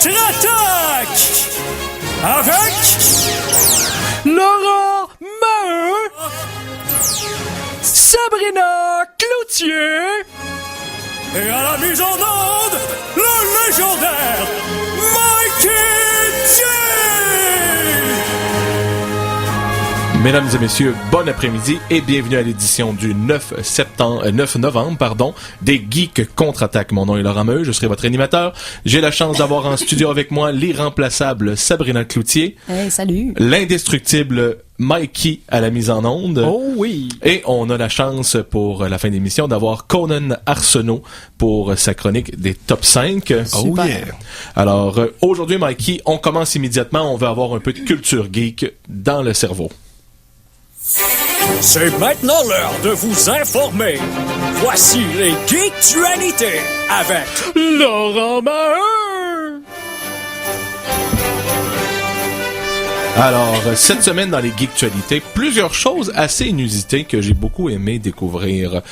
contre-attaque avec Laurent Maheu, Sabrina Cloutier et à la mise en onde, le légendaire Mikey J. Mesdames et messieurs, bon après-midi et bienvenue à l'édition du 9 novembre, des Geeks Contre-Attaque. Mon nom est Laurent Maheu, je serai votre animateur. J'ai la chance d'avoir en studio avec moi l'irremplaçable Sabrina Cloutier. Hey, salut. L'indestructible Mikey à la mise en onde. Oh oui. Et on a la chance pour la fin de l'émission d'avoir Conan Arsenault pour sa chronique des top 5. Oh yeah. Alors aujourd'hui Mikey, on commence immédiatement, on va avoir un peu de culture geek dans le cerveau. C'est maintenant l'heure de vous informer. Voici les Geektualités avec Laurent Maheu. Alors, cette semaine dans les Geektualités, plusieurs choses assez inusitées que j'ai beaucoup aimé découvrir.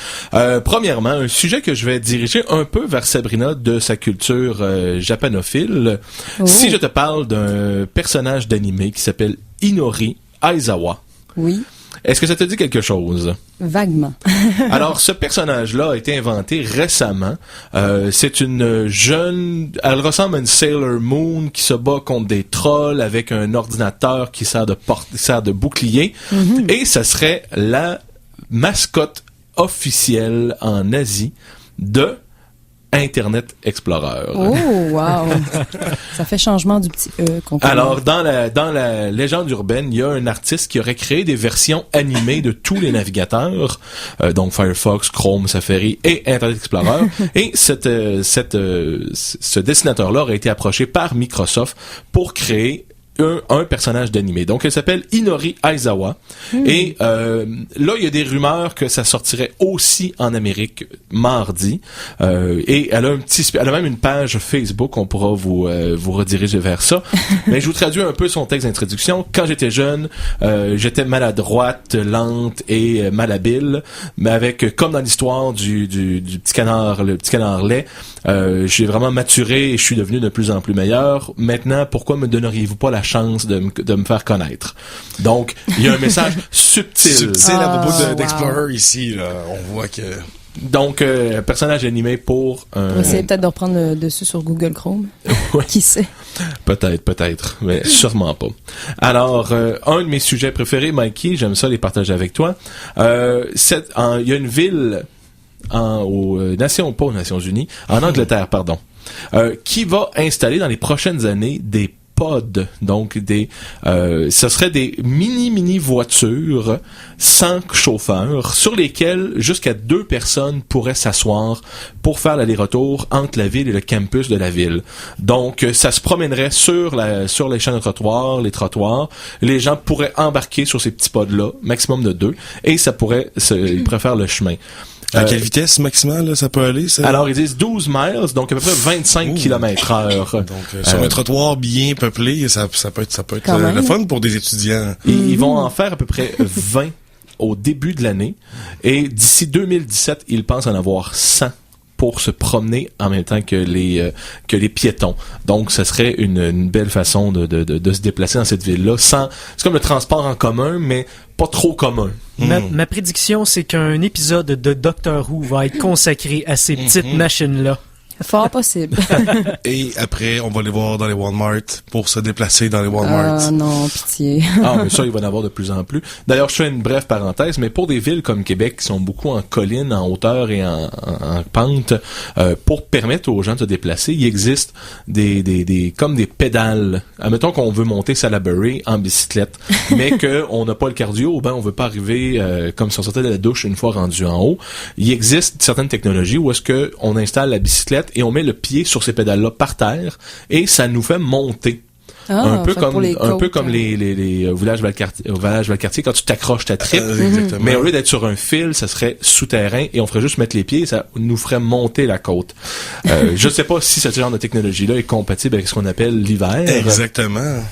Premièrement, un sujet que je vais diriger un peu vers Sabrina de sa culture japanophile. Oh. Si je te parle d'un personnage d'anime qui s'appelle Inori Aizawa. Oui. Est-ce que ça te dit quelque chose? Vaguement. Alors, ce personnage-là a été inventé récemment. C'est une jeune... Elle ressemble à une Sailor Moon qui se bat contre des trolls avec un ordinateur qui sert de bouclier. Mm-hmm. Et ça serait la mascotte officielle en Asie de Internet Explorer. Oh, wow! Ça fait changement du petit qu'on connaît. Alors, dans la légende urbaine, il y a un artiste qui aurait créé des versions animées de tous les navigateurs, donc Firefox, Chrome, Safari et Internet Explorer. Et ce dessinateur-là aurait été approché par Microsoft pour créer un personnage d'animé. Donc, elle s'appelle Inori Aizawa. Et là, il y a des rumeurs que ça sortirait aussi en Amérique mardi. Et elle a même une page Facebook. On pourra vous rediriger vers ça. Mais je vous traduis un peu son texte d'introduction. Quand j'étais jeune, j'étais maladroite, lente et malhabile. Mais avec, comme dans l'histoire du petit canard, le petit canard lait, j'ai vraiment maturé et je suis devenu de plus en plus meilleur. Maintenant, pourquoi me donneriez-vous pas la chance de me faire connaître? Donc, il y a un message subtil. À propos d'Explorer ici, là, on voit que... Donc, personnage animé pour... On va essayer peut-être de reprendre le dessus sur Google Chrome. Ouais. Qui sait? Peut-être, mais sûrement pas. Alors, un de mes sujets préférés, Mikey, j'aime ça les partager avec toi. Il y a une ville aux Nations Unies, en Angleterre, pardon, qui va installer dans les prochaines années des pods, donc ce serait des mini voitures sans chauffeur sur lesquelles jusqu'à 2 personnes pourraient s'asseoir pour faire l'aller-retour entre la ville et le campus de la ville. Donc ça se promènerait sur les champs de trottoir, les trottoirs. Les gens pourraient embarquer sur ces petits pods-là, maximum de 2, et ils pourraient faire le chemin. À quelle vitesse maximale ça peut aller? Ça? Alors, ils disent 12 miles, donc à peu près 25 km/h. Donc, sur un trottoir bien peuplé, ça peut être le fun pour des étudiants. Ils vont en faire à peu près 20 au début de l'année. Et d'ici 2017, ils pensent en avoir 100 pour se promener en même temps que les piétons. Donc, ça serait une belle façon de se déplacer dans cette ville-là. C'est comme le transport en commun, mais pas trop commun. Ma prédiction, c'est qu'un épisode de Doctor Who va être consacré à ces petites machines-là. Fort possible. Et après, on va les voir dans les Walmart pour se déplacer dans les Walmart. Ah non, pitié. Mais ça, il va y en avoir de plus en plus. D'ailleurs, je fais une brève parenthèse, mais pour des villes comme Québec, qui sont beaucoup en colline, en hauteur et en pente, pour permettre aux gens de se déplacer, il existe comme des pédales. Admettons qu'on veut monter Salaberry en bicyclette, mais qu'on n'a pas le cardio, on veut pas arriver comme si on sortait de la douche une fois rendu en haut. Il existe certaines technologies où est-ce que on installe la bicyclette et on met le pied sur ces pédales-là par terre et ça nous fait monter. Un peu comme les villages Valcartier quand tu t'accroches ta tripe. Mais au lieu d'être sur un fil, ça serait souterrain et on ferait juste mettre les pieds et ça nous ferait monter la côte. Je sais pas si ce genre de technologie-là est compatible avec ce qu'on appelle l'hiver. Exactement.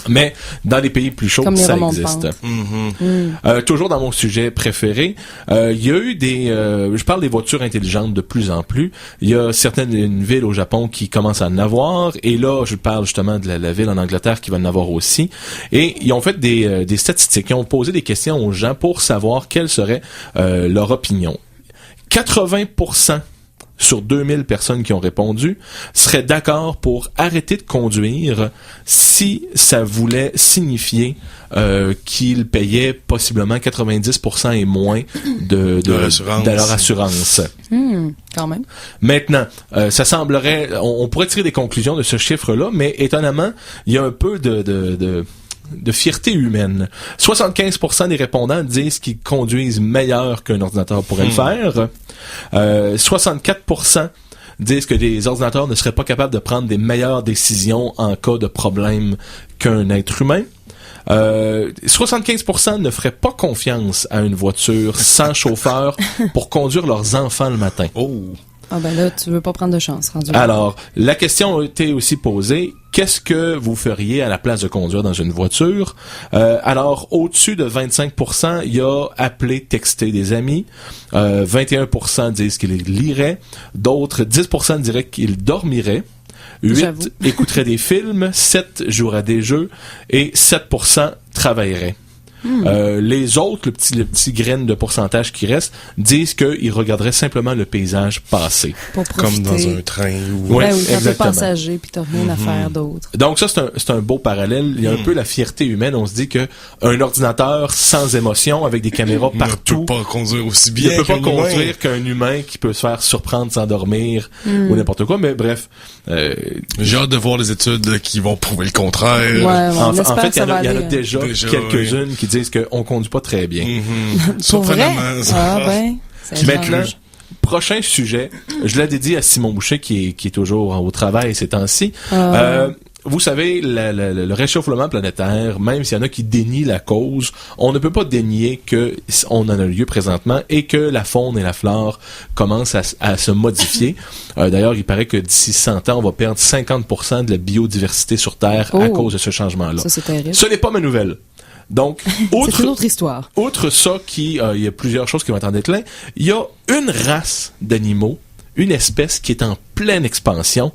Mais dans les pays plus chauds, Comme les ça remontes existe. pentes. Toujours dans mon sujet préféré, il y a eu je parle des voitures intelligentes de plus en plus. Il y a une ville au Japon qui commence à en avoir, et là, je parle justement de la ville en Angleterre qui va en avoir aussi. Et ils ont fait des statistiques, ils ont posé des questions aux gens pour savoir quelle serait leur opinion. 80% sur 2000 personnes qui ont répondu seraient d'accord pour arrêter de conduire si ça voulait signifier qu'ils payaient possiblement 90% et moins de leur assurance. Quand même. Maintenant, ça semblerait, on pourrait tirer des conclusions de ce chiffre-là, mais étonnamment, il y a un peu de fierté humaine. 75% des répondants disent qu'ils conduisent meilleur qu'un ordinateur pourrait le faire. 64% disent que les ordinateurs ne seraient pas capables de prendre des meilleures décisions en cas de problème qu'un être humain. 75% ne feraient pas confiance à une voiture sans chauffeur pour conduire leurs enfants le matin. Ah ben là, tu veux pas prendre de chance, rendu là. Alors, la question a été aussi posée, qu'est-ce que vous feriez à la place de conduire dans une voiture? Alors, au-dessus de 25%, il y a appelé, texter des amis. 21% disent qu'ils liraient. D'autres, 10% diraient qu'ils dormiraient. 8 écouteraient des films. 7 joueraient à des jeux. Et 7% travailleraient. Les autres, le petit grain de pourcentage qui reste, disent qu'ils regarderaient simplement le paysage passer. Pour profiter. Comme dans un train. Oui, Ouais, ou quand t'es exactement. passager puis t'as rien à faire d'autre. Donc ça, c'est un beau parallèle. Il y a un peu la fierté humaine. On se dit que un ordinateur sans émotion, avec des caméras partout, ne peut pas conduire aussi il bien ne peut pas qu'un humain. conduire qu'un humain qui peut se faire surprendre, s'endormir ou n'importe quoi. Mais bref, J'ai hâte de voir les études qui vont prouver le contraire. Ouais, en on espère fait, que ça va il y en a aller. déjà quelques-unes qui disent qu'on conduit pas très bien. Pour vrai? Surprenamment, ça. Ah ben, c'est Maintenant, étrange. prochain sujet, je l'ai dédié à Simon Boucher qui est toujours au travail ces temps-ci. Vous savez, le réchauffement planétaire, même s'il y en a qui dénient la cause, on ne peut pas dénier que on en a lieu présentement et que la faune et la flore commencent à se modifier. D'ailleurs, il paraît que d'ici 100 ans, on va perdre 50% de la biodiversité sur Terre à cause de ce changement-là. Ça, c'est terrible. Ce n'est pas ma nouvelle. Donc, C'est une autre histoire. outre ça, il y a plusieurs choses qui vont être en déclin, il y a une race d'animaux, une espèce qui est en pleine expansion.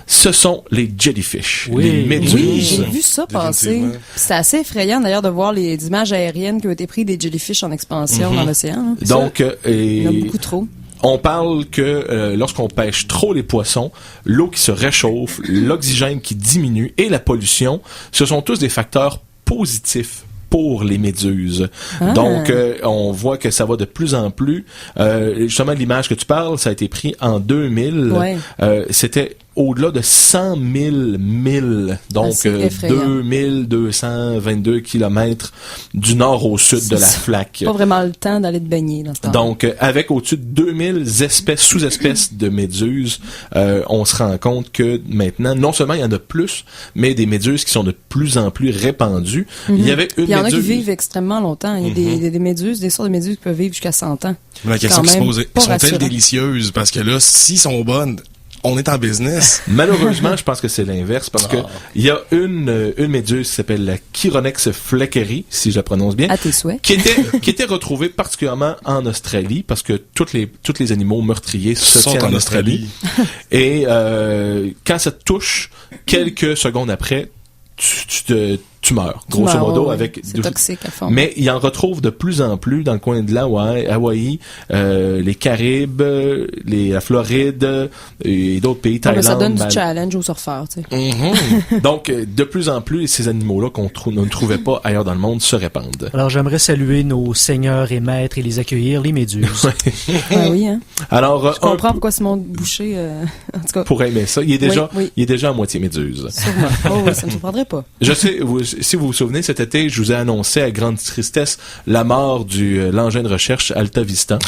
Ce sont les jellyfish, Oui. les méduses. Oui, j'ai vu ça passer. Définitivement. C'est assez effrayant d'ailleurs de voir les images aériennes qui ont été prises des jellyfish en expansion dans l'océan. hein. Donc, Il y en a beaucoup trop. on parle que lorsqu'on pêche trop les poissons, l'eau qui se réchauffe, l'oxygène qui diminue et la pollution, ce sont tous des facteurs positifs pour les méduses. Donc, on voit que ça va de plus en plus. Justement, l'image que tu parles, ça a été pris en 2000. Ouais. C'était au-delà de 100 000 milles, donc c'est effrayant. 2222 kilomètres du nord au sud de la flaque. Pas vraiment le temps d'aller te baigner dans ce temps. Donc, avec au-dessus de 2000 espèces, sous-espèces de méduses, on se rend compte que maintenant, non seulement il y en a plus, mais des méduses qui sont de plus en plus répandues. Il y avait une Il y en a qui méduse... vivent extrêmement longtemps. Il y a des méduses, des sortes de méduses qui peuvent vivre jusqu'à 100 ans. La question Quand qui se même pose, pas sont-elles rassurant. délicieuses? Parce que là, s'ils sont bonnes, on est en business. Malheureusement, je pense que c'est l'inverse parce que il y a une méduse qui s'appelle la Chironex fleckeri, si je la prononce bien, À tes souhaits. qui était retrouvée particulièrement en Australie parce que tous les animaux meurtriers se Sont tiennent en en Australie. Et quand ça te touche, quelques secondes après, tu meurs, grosso meurs, modo, ouais. avec... C'est toxique à fond. Mais il en retrouve de plus en plus dans le coin de Hawaï, les Caraïbes, la Floride et d'autres pays, Ah, ben, Thaïlande. ça donne du challenge aux surfeurs, tu sais. Donc, de plus en plus, ces animaux-là qu'on ne trouvait pas ailleurs dans le monde se répandent. Alors, j'aimerais saluer nos seigneurs et maîtres et les accueillir, les méduses. Ah oui, hein. Alors, Je comprends pourquoi Simon Boucher, en tout cas, pour aimer ça, il est déjà, Oui. il est déjà à moitié méduse. sûrement. Oh oui, ça me surprendrait pas. Je sais, si vous vous souvenez, cet été, je vous ai annoncé à grande tristesse la mort du l'engin de recherche Alta Vista.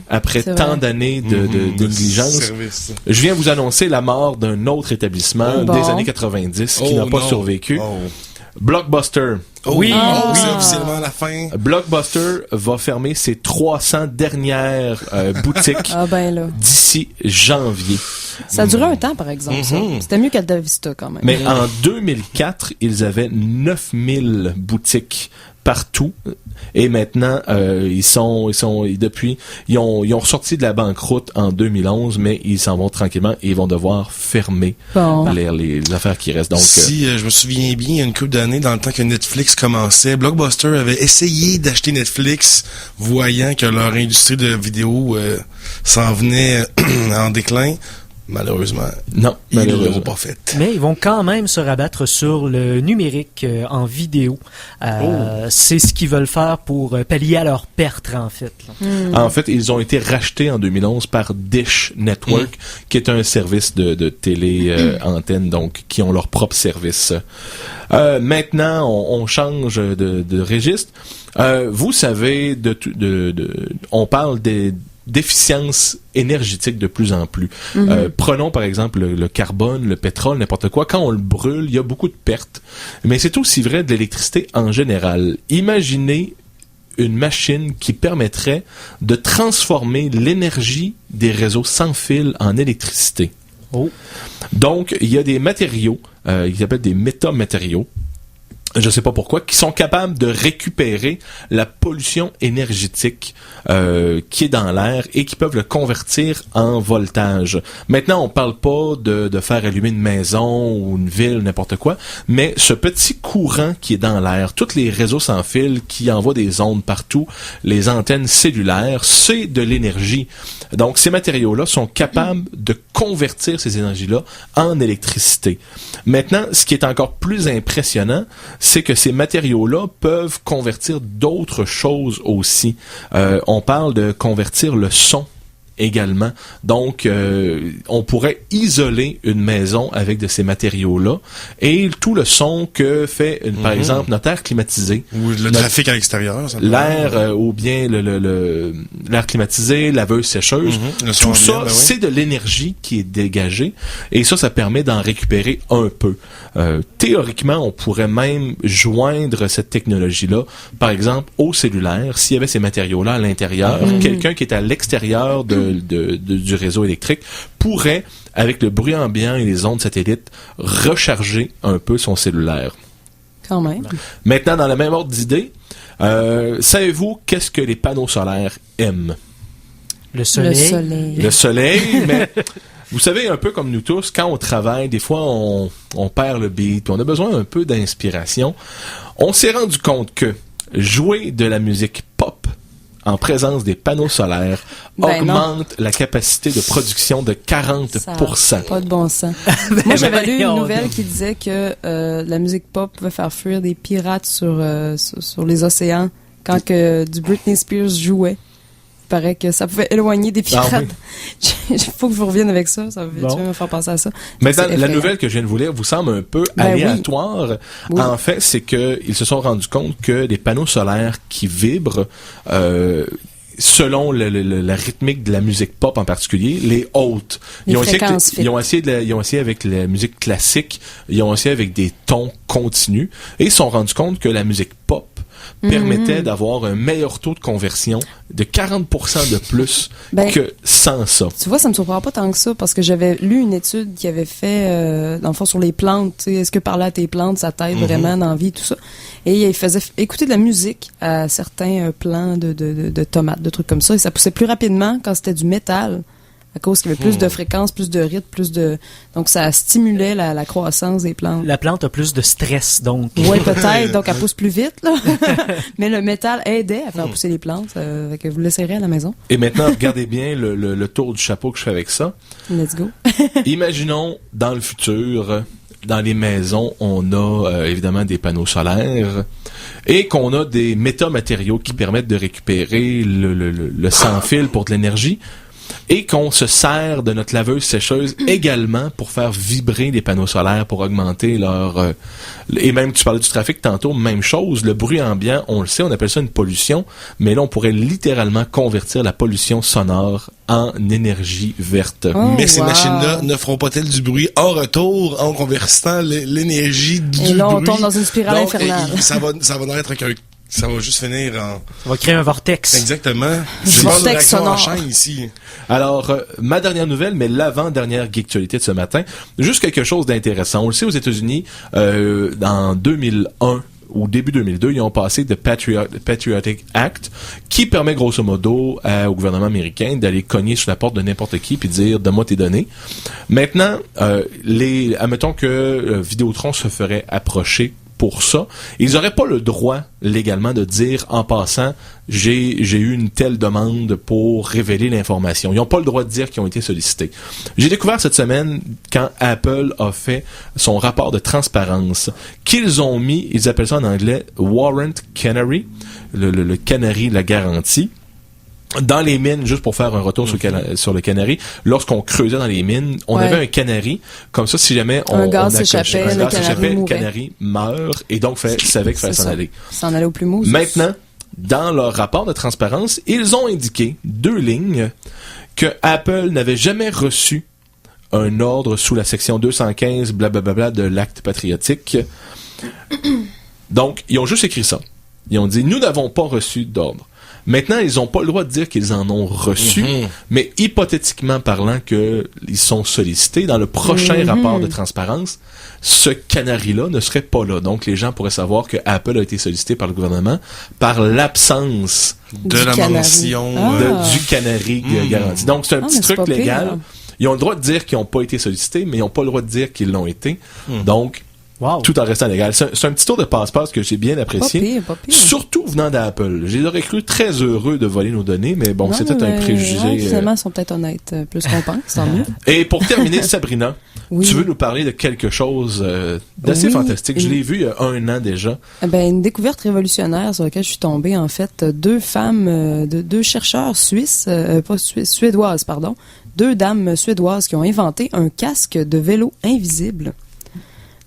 Après C'est tant vrai. d'années de négligence. Service. Je viens vous annoncer la mort d'un autre établissement Bon. des années 90 qui n'a pas survécu. Blockbuster. Oui, Ah. c'est officiellement la fin. Blockbuster va fermer ses 300 dernières boutiques Ah ben là. d'ici janvier. Ça a duré un temps, par exemple, ça. C'était mieux qu'Alta Vista, quand même. Mais en 2004, ils avaient 9000 boutiques partout. Et maintenant, ils ont ressorti de la banqueroute en 2011, mais ils s'en vont tranquillement et ils vont devoir fermer Bon. les affaires qui restent. Donc, Si je me souviens bien, il y a une couple d'années, dans le temps que Netflix commençait, Blockbuster avait essayé d'acheter Netflix, voyant que leur industrie de vidéo s'en venait en déclin. Malheureusement, non, ils ne malheureusement. l'ont pas fait. Mais ils vont quand même se rabattre sur le numérique en vidéo. C'est ce qu'ils veulent faire pour pallier à leurs pertes, en fait. Là. En fait, ils ont été rachetés en 2011 par Dish Network, qui est un service de télé antenne, donc qui ont leur propre service. Maintenant, on change de registre. Vous savez, on parle d'efficience énergétique de plus en plus. Prenons par exemple le carbone, le pétrole, n'importe quoi. Quand on le brûle, il y a beaucoup de pertes. Mais c'est aussi vrai de l'électricité en général. Imaginez une machine qui permettrait de transformer l'énergie des réseaux sans fil en électricité. Donc, il y a des matériaux, ils s'appellent des métamatériaux, je sais pas pourquoi, qui sont capables de récupérer la pollution énergétique qui est dans l'air et qui peuvent le convertir en voltage. Maintenant, on parle pas de faire allumer une maison ou une ville, n'importe quoi, mais ce petit courant qui est dans l'air, tous les réseaux sans fil qui envoient des ondes partout, les antennes cellulaires, c'est de l'énergie. Donc, ces matériaux-là sont capables de convertir ces énergies-là en électricité. Maintenant, ce qui est encore plus impressionnant, c'est que ces matériaux-là peuvent convertir d'autres choses aussi. On parle de convertir le son également. Donc, on pourrait isoler une maison avec de ces matériaux-là et tout le son que fait, par exemple, notre air climatisé. Ou le trafic à l'extérieur. L'air ou bien l'air climatisé, laveuse, sécheuse. Tout ça, c'est de l'énergie qui est dégagée et ça permet d'en récupérer un peu. Théoriquement, on pourrait même joindre cette technologie-là, par exemple, au cellulaire, s'il y avait ces matériaux-là à l'intérieur, quelqu'un qui est à l'extérieur du réseau électrique pourrait, avec le bruit ambiant et les ondes satellites, recharger un peu son cellulaire. Quand même. Maintenant, dans le même ordre d'idée, savez-vous qu'est-ce que les panneaux solaires aiment? Le soleil. Le soleil. Le soleil, mais vous savez, un peu comme nous tous, quand on travaille, des fois, on perd le beat, puis on a besoin un peu d'inspiration. On s'est rendu compte que jouer de la musique pop en présence des panneaux solaires augmente la capacité de production de 40%. Ça a pas de bon sens. Moi, j'avais lu une nouvelle qui disait que la musique pop pouvait faire fuir des pirates sur les océans quand que du Britney Spears jouait. Il paraît que ça pouvait éloigner des pirates. Ah oui. Il faut que je vous revienne avec ça. Tu vas me faire penser à ça. Maintenant, la nouvelle que je viens de vous lire vous semble un peu aléatoire. Oui. En fait, c'est qu'ils se sont rendus compte que les panneaux solaires qui vibrent, selon la rythmique de la musique pop en particulier, les hautes. Ils ont essayé avec la musique classique, ils ont essayé avec des tons continus, et ils se sont rendus compte que la musique pop permettait d'avoir un meilleur taux de conversion de 40% de plus que sans ça. Tu vois, ça me surprend pas tant que ça, parce que j'avais lu une étude qui avait fait, dans le fond, sur les plantes. Est-ce que parler à tes plantes, ça t'aide vraiment dans la vie, tout ça? Et il faisait écouter de la musique à certains plants de tomates, de trucs comme ça, et ça poussait plus rapidement quand c'était du métal, à cause qu'il y avait plus de fréquences, plus de rythme, donc ça stimulait la croissance des plantes. La plante a plus de stress, donc. Oui, peut-être, donc elle pousse plus vite, là. Mais le métal aidait à faire pousser les plantes, que vous l'essayerez à la maison. Et maintenant, regardez bien le tour du chapeau que je fais avec ça. Let's go. Imaginons, dans le futur, dans les maisons, on a évidemment des panneaux solaires et qu'on a des métamatériaux qui permettent de récupérer le sans-fil pour de l'énergie. et qu'on se sert de notre laveuse sécheuse également pour faire vibrer les panneaux solaires pour augmenter leur et même tu parlais du trafic tantôt, même chose, le bruit ambiant, on le sait, on appelle ça une pollution, mais là on pourrait littéralement convertir la pollution sonore en énergie verte. Mais ces wow. machines-là ne feront pas-elles du bruit en retour en convertissant l'énergie du bruit. Et là, on tombe dans une spirale Donc, infernale. ça va être ça va juste finir en... Ça va créer un vortex. Exactement. Vortex Je parle de réaction en sonore. chaîne ici. Alors, ma dernière nouvelle, mais l'avant-dernière geektualité de ce matin, juste quelque chose d'intéressant. On le sait, aux États-Unis, en 2001, au début 2002, ils ont passé le Patriotic Act, qui permet grosso modo au gouvernement américain d'aller cogner sur la porte de n'importe qui puis dire « donne-moi tes données ». Maintenant, admettons que Vidéotron se ferait approcher pour ça, ils n'auraient pas le droit légalement de dire en passant j'ai eu une telle demande pour révéler l'information. Ils n'ont pas le droit de dire qu'ils ont été sollicités. J'ai découvert cette semaine quand Apple a fait son rapport de transparence qu'ils ont mis, ils appellent ça en anglais Warrant Canary, le canari, la garantie. Dans les mines, juste pour faire un retour sur le canari, lorsqu'on creusait dans les mines, on avait un canari, comme ça, si jamais un gaz s'échappait, le canari meurt, et donc savait qu'il fallait s'en aller. S'en aller au plus mou. Maintenant, dans leur rapport de transparence, ils ont indiqué 2 lignes que Apple n'avait jamais reçu un ordre sous la section 215 blablabla de l'acte patriotique. Donc, ils ont juste écrit ça. Ils ont dit, nous n'avons pas reçu d'ordre. Maintenant, ils n'ont pas le droit de dire qu'ils en ont reçu, mais hypothétiquement parlant qu'ils sont sollicités, dans le prochain rapport de transparence, ce canari-là ne serait pas là. Donc, les gens pourraient savoir que Apple a été sollicité par le gouvernement par l'absence de la canari. mention du canari garanti. Donc, c'est un petit mais c'est truc pas légal. pire. Ils ont le droit de dire qu'ils n'ont pas été sollicités, mais ils n'ont pas le droit de dire qu'ils l'ont été. Donc, Wow. tout en restant légal. C'est un petit tour de passe-passe que j'ai bien apprécié. Pas pire. Surtout venant d'Apple. Je les aurais cru très heureux de voler nos données, mais bon, c'était un préjugé. Finalement, ils sont peut-être honnêtes, plus qu'on pense, tant mieux. Et pour terminer, Sabrina, Oui. tu veux nous parler de quelque chose d'assez Oui, fantastique. Je l'ai vu il y a 1 an déjà. Une découverte révolutionnaire sur laquelle je suis tombée, en fait, 2 femmes, 2 chercheurs suédoises, pardon, 2 dames suédoises qui ont inventé un casque de vélo invisible.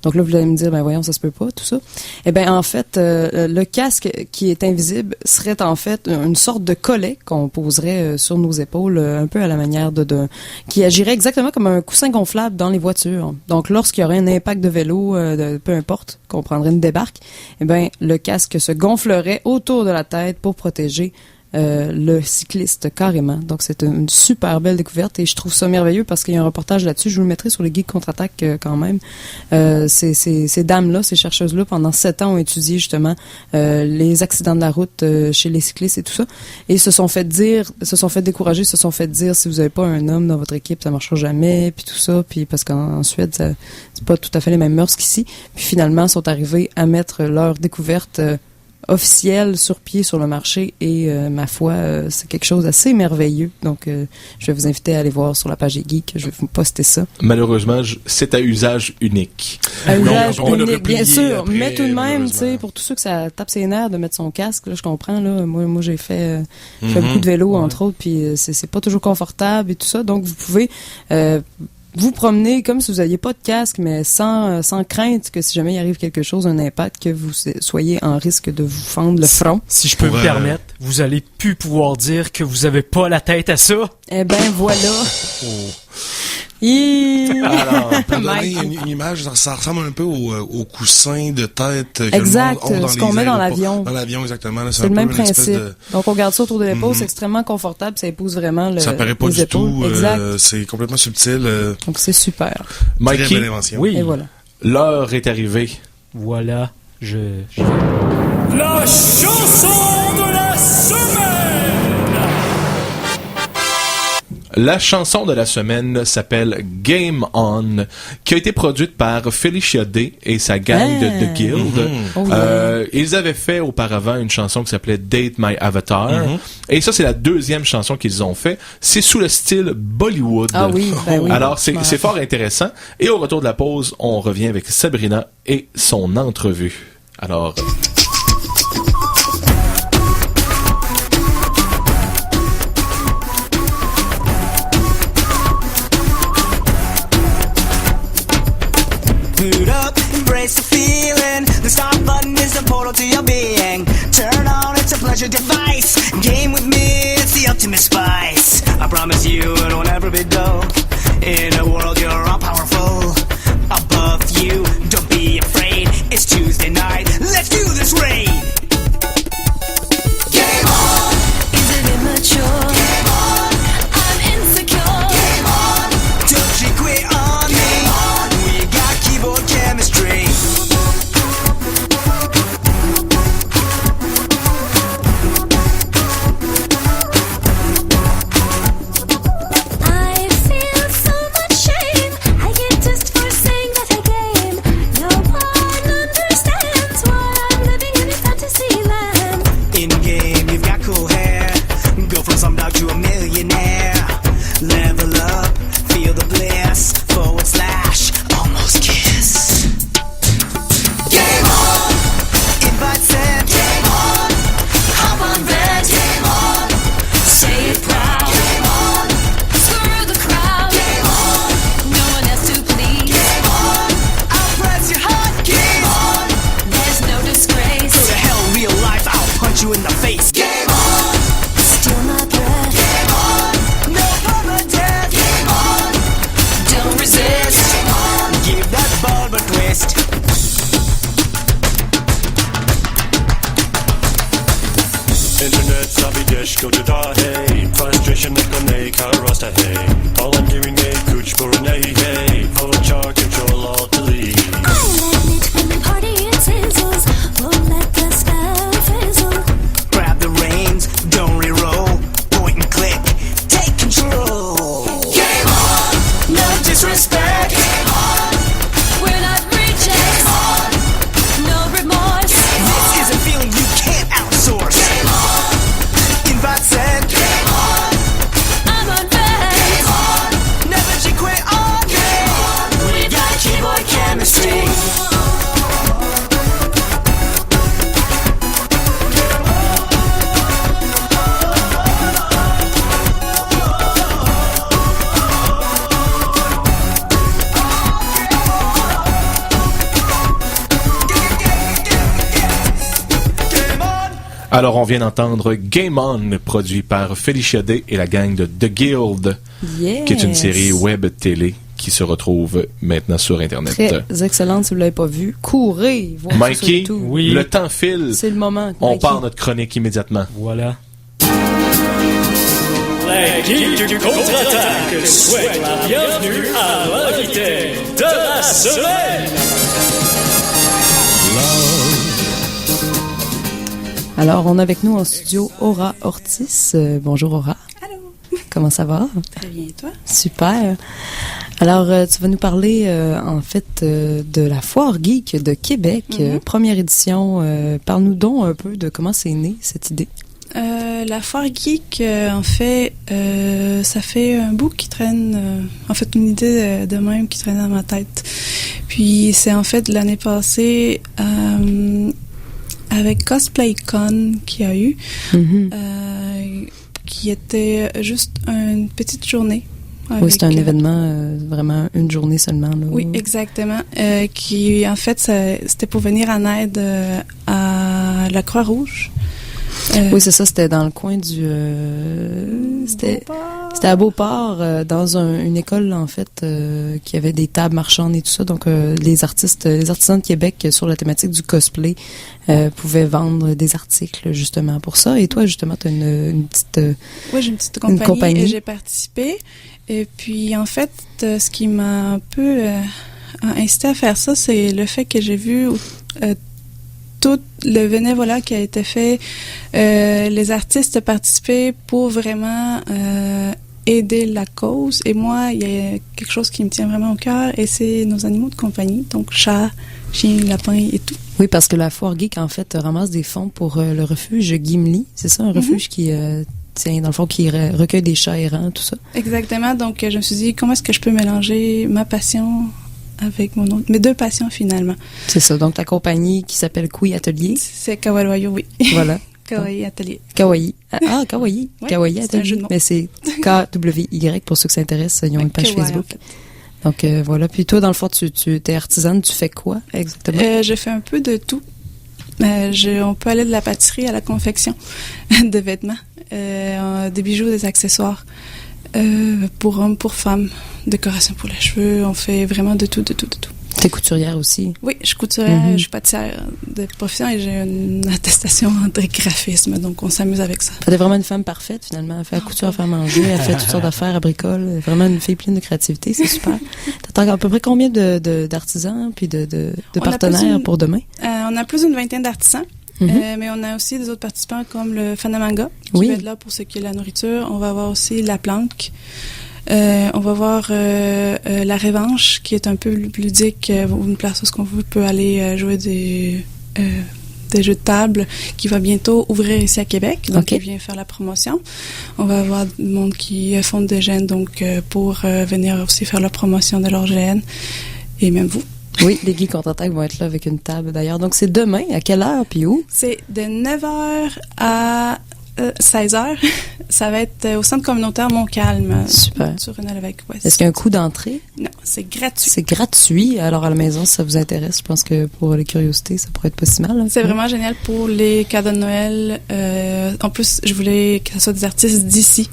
Donc là, vous allez me dire, voyons, ça se peut pas, tout ça. En fait, le casque qui est invisible serait en fait une sorte de collet qu'on poserait sur nos épaules, un peu à la manière qui agirait exactement comme un coussin gonflable dans les voitures. Donc, lorsqu'il y aurait un impact de vélo, peu importe, qu'on prendrait une débarque, le casque se gonflerait autour de la tête pour protéger le cycliste carrément. Donc c'est une super belle découverte et je trouve ça merveilleux parce qu'il y a un reportage là-dessus. Je vous le mettrai sur le Geek Contre-Attaque quand même. Ces dames-là, ces chercheuses-là, pendant 7 ans ont étudié justement les accidents de la route chez les cyclistes et tout ça. Et se sont fait décourager, se sont fait dire si vous n'avez pas un homme dans votre équipe, ça marchera jamais, puis tout ça. Puis parce qu'en Suède, c'est pas tout à fait les mêmes mœurs qu'ici. Puis finalement, sont arrivés à mettre leur découverte officielle sur pied sur le marché et ma foi, c'est quelque chose d'assez merveilleux. Donc, je vais vous inviter à aller voir sur la page des Geeks. Je vais vous poster ça. Malheureusement, c'est à usage unique. À usage on l'a unique, bien replié sûr. après, Mais tout de même, tu sais, malheureusement. pour tous ceux que ça tape ses nerfs de mettre son casque, là, je comprends. Là, moi, j'ai fait beaucoup de vélo, entre autres, puis c'est pas toujours confortable et tout ça. Donc, vous pouvez vous promener comme si vous n'aviez pas de casque, mais sans crainte que si jamais il arrive quelque chose, un impact, que vous soyez en risque de vous fendre le front. Si je peux Pour, me permettre, vous allez plus pouvoir dire que vous avez pas la tête à ça. Eh ben voilà. Alors, pour donner Mike. une image, ça ressemble un peu au coussin de tête que Exact, le monde a dans ce qu'on les met dans aéroports. l'avion. Dans l'avion, exactement. Là, C'est un le peu même une espèce principe. de- Donc, on garde ça autour de l'épaule, c'est extrêmement confortable, ça épouse vraiment Ça paraît pas les du épaules. tout. Exact. C'est complètement subtil. Donc, c'est super. Très Mikey, belle invention. Oui. Et voilà. l'heure est arrivée. Voilà, je La chanson de la semaine. La chanson de la semaine s'appelle Game On, qui a été produite par Felicia Day et sa gang de Guild. Oh, yeah. Ils avaient fait auparavant une chanson qui s'appelait Date My Avatar. Et ça, c'est la 2e chanson qu'ils ont fait. C'est sous le style Bollywood. Ah oui, ben oui. Alors, c'est fort intéressant. Et au retour de la pause, on revient avec Sabrina et son entrevue. Alors... Boot up, embrace the feeling. The start button is the portal to your being. Turn on, it's a pleasure device. Game with me, it's the ultimate spice. I promise you it won't ever be dull. In a world you're all powerful. Above you, don't be afraid. It's Tuesday night, let's do this raid. Game on! Is it immature? Game on! I'm insecure. Game on! Don't you quit on me. Game on! We got keyboard chemistry. I feel so much shame. I get dissed for saying that I game. No one understands why I'm living in a fantasy land. In game, you've got cool hair. Go from some dog to a millionaire. Level up, feel the bliss. / almost kiss. Game on! Invite sent. Game on! Hop on bed. Game on! Say it proud. Game on! Screw the crowd. Game on! No one else to please. Game on! I'll press your hotkeys. On! There's no disgrace. Go to hell, real life, I'll punch you in the face. Game on! Steal my breath. Game on! No permadeath. Game on! Don't resist. Game on! Give that bulb a twist. Internet savvy dish go to da hey frustration nekone karasta hey all I'm doing hey kuch borne hey pochar control all delete I let it when the party it sizzles. Won't let the spell fizzle. Grab the reins, don't re-roll. Point and click, take control. Game on! No disrespect. Game on! We're not rejects. No remorse. This is a feeling you can't outsource. Game on! Invite sent. Game on! I'm on bed. Game on! Never you quit on me. We got keyboard chemistry. Alors, on vient d'entendre Game On, produit par Felicia Day et la gang de The Guild, Yes. qui est une série web télé qui se retrouve maintenant sur Internet. Très excellente, si vous ne l'avez pas vu. Courez! voir ça Mikey, sur YouTube. oui. le temps file. C'est le moment. On Mikey. part notre chronique immédiatement. Voilà. Les geeks du contre-attaque souhaitent la bienvenue à l'invité de la semaine. Alors, on a avec nous en studio Aura Ortiz. Bonjour Aura. Allô. Comment ça va? Très bien, et toi? Super. Alors, tu vas nous parler, en fait, de la Foire Geek de Québec, première édition. Parle-nous donc un peu de comment c'est né, cette idée. La Foire Geek, en fait, ça fait un bout qui traîne, en fait, une idée de même qui traîne dans ma tête. Puis, c'est en fait l'année passée, avec CosplayCon qu'il y a eu, qui était juste une petite journée. Oui, c'est un événement, vraiment une journée seulement. Là. Oui, exactement. Qui, en fait, c'était pour venir en aide à la Croix-Rouge. Oui, c'est ça, c'était dans le coin du... c'était à Beauport, dans une école, en fait, qui avait des tables marchandes et tout ça. Donc, les artisans de Québec, sur la thématique du cosplay, pouvaient vendre des articles, justement, pour ça. Et toi, justement, tu as une petite... Oui, j'ai une petite une compagnie, compagnie. et j'ai participé. Et puis, en fait, ce qui m'a un peu incité à faire ça, c'est le fait que j'ai vu tout le bénévolat qui a été fait, les artistes participer pour vraiment aider la cause. Et moi, il y a quelque chose qui me tient vraiment au cœur, et c'est nos animaux de compagnie, donc chats, chiens, lapins et tout. Oui, parce que la Foire Geek, en fait, ramasse des fonds pour le refuge Gimli. C'est ça, un refuge qui... tiens, dans le fond, qui recueille des chats errants, tout ça. Exactement. Donc, je me suis dit, comment est-ce que je peux mélanger ma passion avec mes deux passions, finalement? C'est ça. Donc, ta compagnie qui s'appelle Kui Atelier. C'est Kawaii, oui. Voilà. Kawaii Atelier. Kawaii. Ah, Kawaii. Oui, Kawaii c'est un Atelier. jeu de mots. Mais c'est K-W-Y pour ceux que ça intéresse. Ils ont une page Kawaii, Facebook. en fait. Donc voilà. Puis toi, dans le fond, tu es artisane, tu fais quoi exactement? Je fais un peu de tout. On peut aller de la pâtisserie à la confection de vêtements, des bijoux, des accessoires, pour hommes, pour femmes, décoration pour les cheveux. On fait vraiment de tout. T'es couturière aussi. Oui, je suis couturière, je suis pâtissière de profession et j'ai une attestation en graphisme, donc on s'amuse avec ça. T'es vraiment une femme parfaite, finalement. Elle fait la couture, elle fait à manger, elle fait toutes sortes d'affaires, elle bricole. Vraiment une fille pleine de créativité, c'est super. T'attends à peu près combien d'artisans puis de partenaires pour demain? On a plus d'une vingtaine d'artisans. Mais on a aussi des autres participants comme le Fanamanga qui va être là pour ce qui est la nourriture. On va avoir aussi la planque. On va voir la Revanche qui est un peu ludique, une place où on peut aller jouer des jeux de table qui va bientôt ouvrir ici à Québec. Donc, il vient faire la promotion. On va avoir du monde qui fonde des gènes donc pour venir aussi faire la promotion de leur gène. Et même vous. Oui, les geeks contre-attaque vont être là avec une table d'ailleurs. Donc, c'est demain. À quelle heure puis où? C'est de 9h à 16h. Ça va être au centre communautaire Montcalm. Super. Sur René-Lévesque-Ouest. Est-ce qu'il y a un coût d'entrée? Non, c'est gratuit. C'est gratuit. Alors, à la maison, si ça vous intéresse, je pense que pour les curiosités, ça pourrait être pas si mal. Hein? C'est vraiment génial pour les cadeaux de Noël. En plus, je voulais que ce soit des artistes d'ici.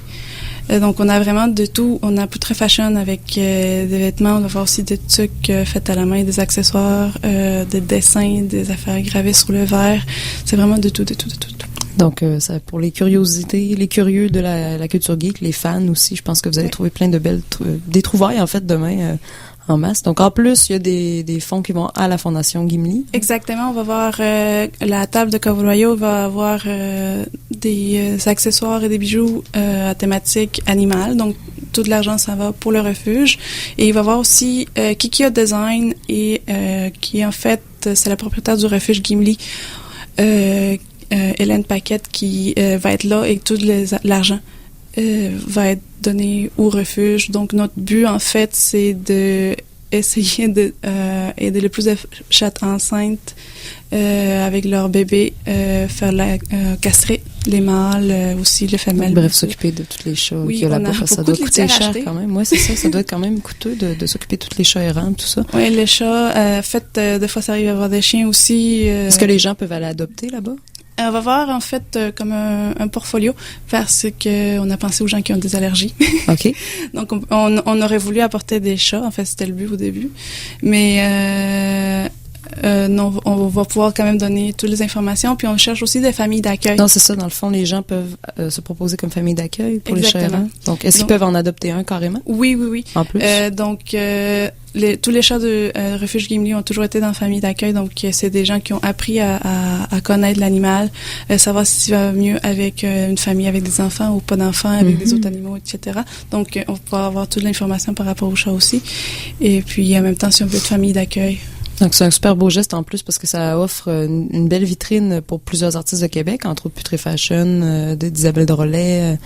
Donc, on a vraiment de tout. On a Poutre Fashion avec des vêtements. On va voir aussi des trucs faits à la main, des accessoires, des dessins, des affaires gravées sur le verre. C'est vraiment de tout. Donc, ça, pour les curiosités, les curieux de la culture geek, les fans aussi, je pense que vous allez trouver plein de belles des trouvailles, en fait, demain en masse. Donc, en plus, il y a des fonds qui vont à la Fondation Gimli. Exactement. On va voir la table de Courvoyeur va avoir des accessoires et des bijoux à thématique animale. Donc, tout l'argent, ça va pour le refuge. Et il va y avoir aussi Kikia Design et qui, en fait, c'est la propriétaire du refuge Gimli. Hélène Paquette qui va être là et tout l'argent va être donné au refuge. Donc, notre but, en fait, c'est de essayer de aider le plus de chattes enceintes avec leur bébé, faire castrer les mâles, aussi les femelles. Bref, s'occuper de tous les chats qu'il y a là-bas. Ça doit coûter cher quand même. Oui, c'est ça. Ça doit être quand même coûteux de s'occuper de tous les chats errants, tout ça. Oui, les chats. Des fois, ça arrive à avoir des chiens aussi. Est-ce que les gens peuvent aller adopter là-bas? On va voir, en fait, comme un portfolio, parce qu'on a pensé aux gens qui ont des allergies. OK. Donc, on aurait voulu apporter des chats. En fait, c'était le but au début. Mais non, on va pouvoir quand même donner toutes les informations. Puis, on cherche aussi des familles d'accueil. Non, c'est ça. Dans le fond, les gens peuvent se proposer comme famille d'accueil pour les chats errants. Donc, est-ce qu'ils peuvent en adopter un carrément? Oui. En plus? Tous les chats de Refuge Gimli ont toujours été dans la famille d'accueil, donc c'est des gens qui ont appris à connaître l'animal, savoir s'il va mieux avec une famille avec des enfants ou pas d'enfants, avec des autres animaux, etc. Donc, on va avoir toute l'information par rapport aux chats aussi. Et puis, en même temps, si on veut de famille d'accueil. Donc, c'est un super beau geste en plus parce que ça offre une belle vitrine pour plusieurs artistes de Québec, entre autres Poutre Fashion, d'Isabelle Drolet,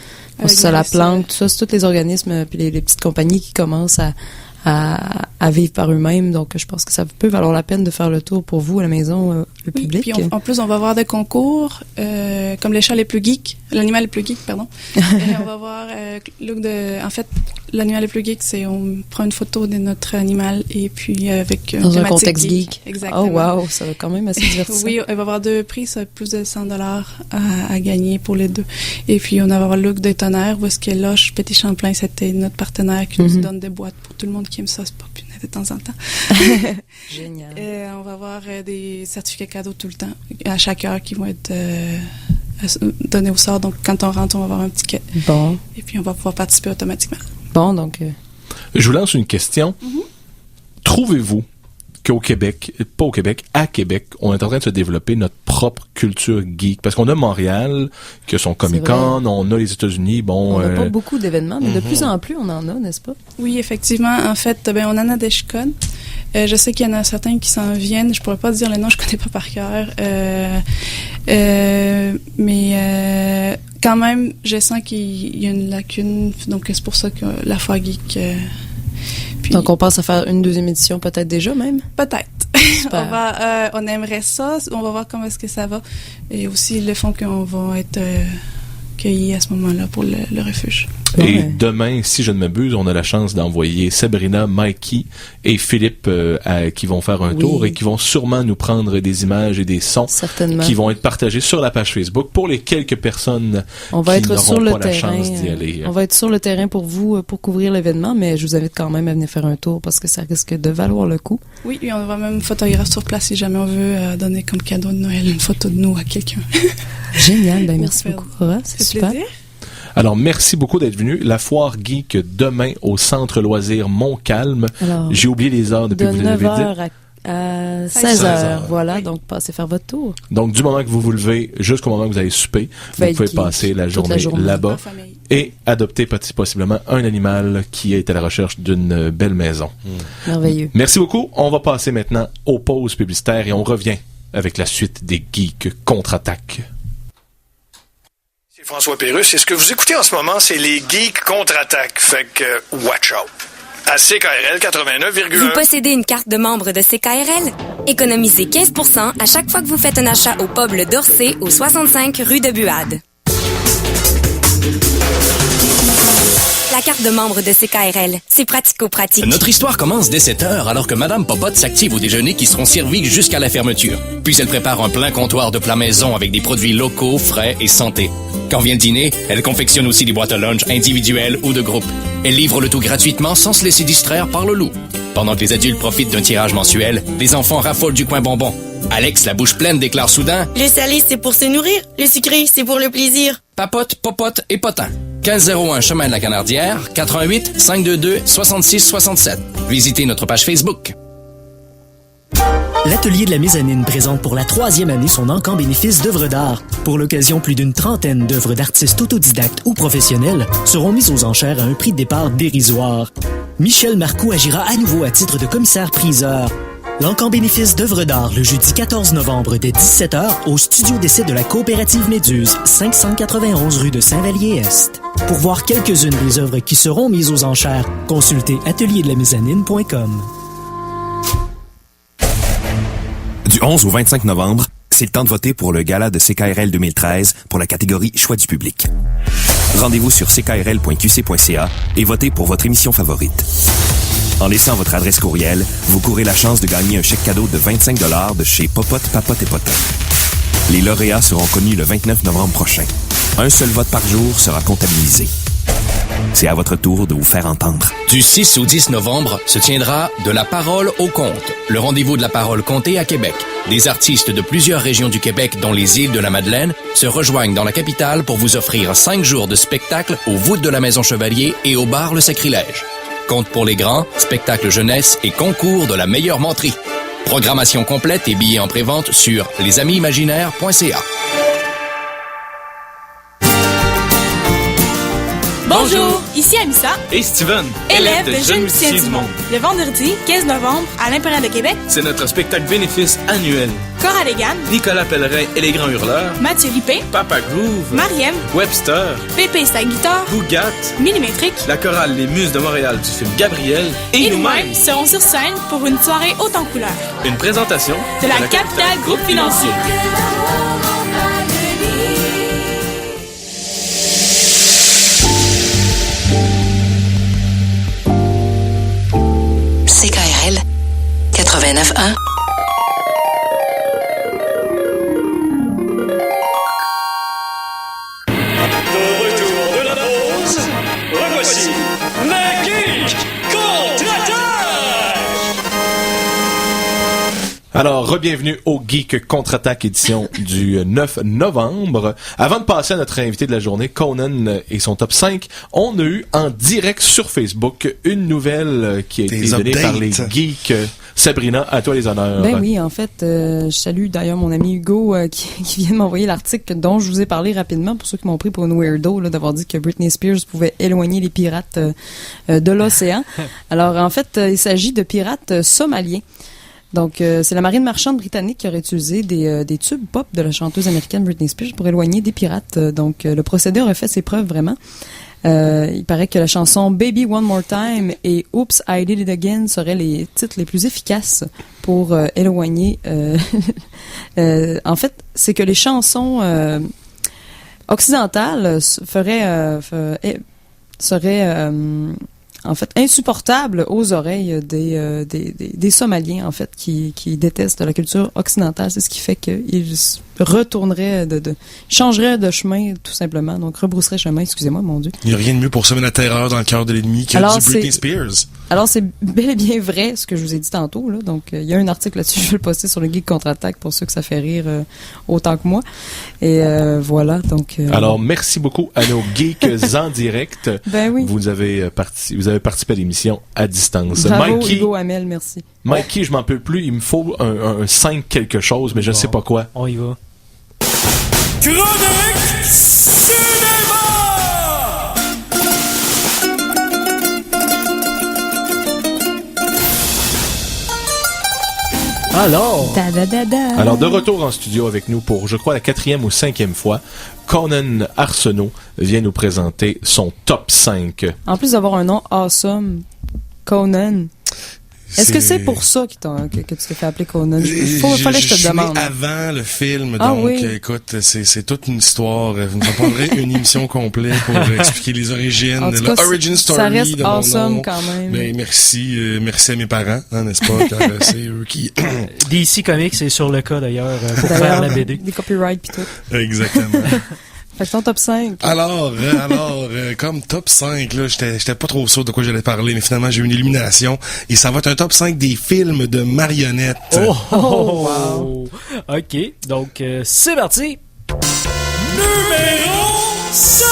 ça, la planque, tout ça, c'est tous les organismes puis les petites compagnies qui commencent à vivre par eux-mêmes. Donc, je pense que ça peut valoir la peine de faire le tour pour vous à la maison, le public. Puis en plus, on va avoir des concours comme les chats les plus geeks, l'animal le plus geek, pardon. Et on va voir en fait, l'animal le plus geek, c'est on prend une photo de notre animal et puis avec dans un contexte geek. Exactement. Oh wow, ça va quand même assez divertissant. Oui, il va y avoir 2 prix, ça plus de $100 à gagner pour les 2. Et puis on va avoir le look de tonnerre, où est-ce que Loche Petit Champlain, c'était notre partenaire qui nous donne des boîtes pour tout le monde qui aime ça, c'est pas punaise de temps en temps. Génial. On va avoir des certificats cadeaux tout le temps, à chaque heure, qui vont être donnés au sort. Donc, quand on rentre, on va avoir un ticket. Bon. Et puis, on va pouvoir participer automatiquement. Bon, donc... Je vous lance une question. Trouvez-vous qu'au Québec, pas au Québec, à Québec, on est en train de se développer notre propre culture geek? Parce qu'on a Montréal, qui a son Comic-Con, on a les États-Unis, bon... On n'a pas beaucoup d'événements, mais de plus en plus, on en a, n'est-ce pas? Oui, effectivement. En fait, on en a des chicons. Je sais qu'il y en a certains qui s'en viennent. Je pourrais pas dire les noms, je connais pas par cœur. Mais quand même, je sens qu'il y a une lacune. Donc, c'est pour ça que la Foire Geek... Puis, donc, on pense à faire une deuxième édition peut-être déjà même? Peut-être. On aimerait ça. On va voir comment est-ce que ça va. Et aussi le fonds qu'on va être cueillis à ce moment-là pour le refuge. Et Ouais. demain, si je ne m'abuse, on a la chance d'envoyer Sabrina, Mikey et Philippe qui vont faire un Oui. tour et qui vont sûrement nous prendre des images et des sons Certainement. qui vont être partagés sur la page Facebook pour les quelques personnes On va qui être n'auront sur pas le la terrain. chance d'y aller. On va être sur le terrain pour vous, pour couvrir l'événement, mais je vous invite quand même à venir faire un tour parce que ça risque de valoir le coup. Oui, et on va même photographe sur place si jamais on veut donner comme cadeau de Noël une photo de nous à quelqu'un. Génial, ben merci faire- beaucoup, Cora, c'est Ça fait super. plaisir. Alors, merci beaucoup d'être venu. La foire geek demain au Centre Loisirs Montcalm. Alors, J'ai oublié les heures depuis de que vous l'avez dit. 9h à 16h, voilà, donc passez faire votre tour. Donc, du moment que vous vous levez jusqu'au moment que vous allez souper, Va vous être pouvez geek passer la toute la journée journée. là-bas En famille. et adopter possiblement un animal qui est à la recherche d'une belle maison. Merveilleux. Merci beaucoup. On va passer maintenant aux pauses publicitaires et on revient avec la suite des Geeks contre-attaque. C'est François Pérusse et ce que vous écoutez en ce moment, c'est les Geeks contre-attaque. Fait que, watch out. À CKRL 89,1. Vous possédez une carte de membre de CKRL? Économisez 15% à chaque fois que vous faites un achat au pub Le Dorsey au 65 rue de Buade. La carte de membre de CKRL, c'est pratico-pratique. Notre histoire commence dès 7h alors que Madame Popote s'active au déjeuner qui seront servis jusqu'à la fermeture. Puis elle prépare un plein comptoir de plats maison avec des produits locaux, frais et santé. Quand vient le dîner, elle confectionne aussi des boîtes à lunch individuelles ou de groupe. Elle livre le tout gratuitement sans se laisser distraire par le loup. Pendant que les adultes profitent d'un tirage mensuel, les enfants raffolent du coin bonbon. Alex, la bouche pleine, déclare soudain Le salé, c'est pour se nourrir. Le sucré, c'est pour le plaisir. Papote, popote et potin. 1501 Chemin de la Canardière, 88 522 66 67. Visitez notre page Facebook. L'Atelier de la Mezzanine présente pour la 3e année son encamp bénéfice d'œuvres d'art. Pour l'occasion, plus d'une trentaine d'œuvres d'artistes autodidactes ou professionnels seront mises aux enchères à un prix de départ dérisoire. Michel Marcoux agira à nouveau à titre de commissaire-priseur. L'encamp bénéfice d'œuvres d'art le jeudi 14 novembre dès 17h au studio d'essai de la coopérative Méduse, 591 rue de Saint-Vallier-Est. Pour voir quelques-unes des œuvres qui seront mises aux enchères, consultez atelierdelamezanine.com. Du 11 au 25 novembre, c'est le temps de voter pour le gala de CKRL 2013 pour la catégorie Choix du public. Rendez-vous sur ckrl.qc.ca et votez pour votre émission favorite. En laissant votre adresse courriel, vous courez la chance de gagner un chèque cadeau de 25 $ de chez Popote, Papote et Potin. Les lauréats seront connus le 29 novembre prochain. Un seul vote par jour sera comptabilisé. C'est à votre tour de vous faire entendre. Du 6 au 10 novembre se tiendra De la parole au conte, le rendez-vous de la parole contée à Québec. Des artistes de plusieurs régions du Québec, dont les îles de la Madeleine, se rejoignent dans la capitale pour vous offrir 5 jours de spectacle aux voûtes de la Maison Chevalier et au bar Le Sacrilège. Conte pour les grands, spectacle jeunesse et concours de la meilleure menterie. Programmation complète et billets en prévente sur lesamisimaginaires.ca. Bonjour, ici Amissa, et Steven, élève de Jeunes musiciens du monde. Le vendredi 15 novembre à l'Impérial de Québec, c'est notre spectacle bénéfice annuel. Cora Légan, Nicolas Pellerin et les Grands Hurleurs, Mathieu Lippé, Papa Groove, Mariem, Webster, Pépé sa guitare, Bougat, Millimétrique, la chorale Les Muses de Montréal du film Gabriel et nous-mêmes serons sur scène pour une soirée haute en couleurs. Une présentation de la Capitale Groupe Financier. CKRL 89.1. De retour de la pause, revoici les Geeks contre-attaque! Alors, re-bienvenue au Geek Contre-Attaque édition du 9 novembre. Avant de passer à notre invité de la journée, Conan et son top 5, on a eu en direct sur Facebook une nouvelle qui a été donnée par les geeks. Sabrina, à toi les honneurs. Ben oui, en fait, je salue d'ailleurs mon ami Hugo qui vient de m'envoyer l'article dont je vous ai parlé rapidement, pour ceux qui m'ont pris pour une weirdo, là, d'avoir dit que Britney Spears pouvait éloigner les pirates de l'océan. Alors, en fait, il s'agit de pirates somaliens. Donc, c'est la marine marchande britannique qui aurait utilisé des tubes pop de la chanteuse américaine Britney Spears pour éloigner des pirates. Donc, le procédé aurait fait ses preuves vraiment. Il paraît que la chanson Baby One More Time et Oops, I Did It Again seraient les titres les plus efficaces pour éloigner. En fait, c'est que les chansons occidentales serait en fait insupportable aux oreilles des Somaliens, en fait, qui détestent la culture occidentale. C'est ce qui fait qu'ils retourneraient, changeraient de chemin, tout simplement. Donc, rebrousseraient chemin, excusez-moi, mon Dieu. Il n'y a rien de mieux pour semer la terreur dans le cœur de l'ennemi que Alors, du Britney Spears. Alors, c'est bel et bien vrai, ce que je vous ai dit tantôt, là. Donc, il y a un article là-dessus, je vais le poster sur le Geek Contre-Attaque pour ceux que ça fait rire autant que moi. Et voilà, donc... Alors, merci beaucoup à nos geeks en direct. Ben oui. Vous avez participé à l'émission à distance. Bravo, Mikey, Hugo Hamel, merci. Mikey, je m'en peux plus. Il me faut un 5 quelque chose, mais je ne sais pas quoi. On y va. Chronique Cinéma! Alors, de retour en studio avec nous pour, je crois, la 4e ou 5e fois, Conan Arsenault vient nous présenter son top 5. En plus d'avoir un nom awesome, Conan. Est-ce que c'est pour ça que tu t'es fait appeler Conan? Fallait que je te demande. Avant le film, Ah, donc oui. écoute, c'est toute une histoire. Vous me prendrez une émission complète pour expliquer les origines, En tout cas, l'origin story ça reste de mon awesome nom. quand même. Mais merci à mes parents, hein, n'est-ce pas? Car c'est eux qui... DC Comics est sur le cas d'ailleurs pour faire la BD. Des copyrights pis tout. Exactement. Fait que ton top 5. Alors, comme top 5, là, j'étais pas trop sûr de quoi j'allais parler, mais finalement, j'ai eu une illumination. Et ça va être un top 5 des films de marionnettes. Oh, wow. OK, donc c'est parti. Numéro 5!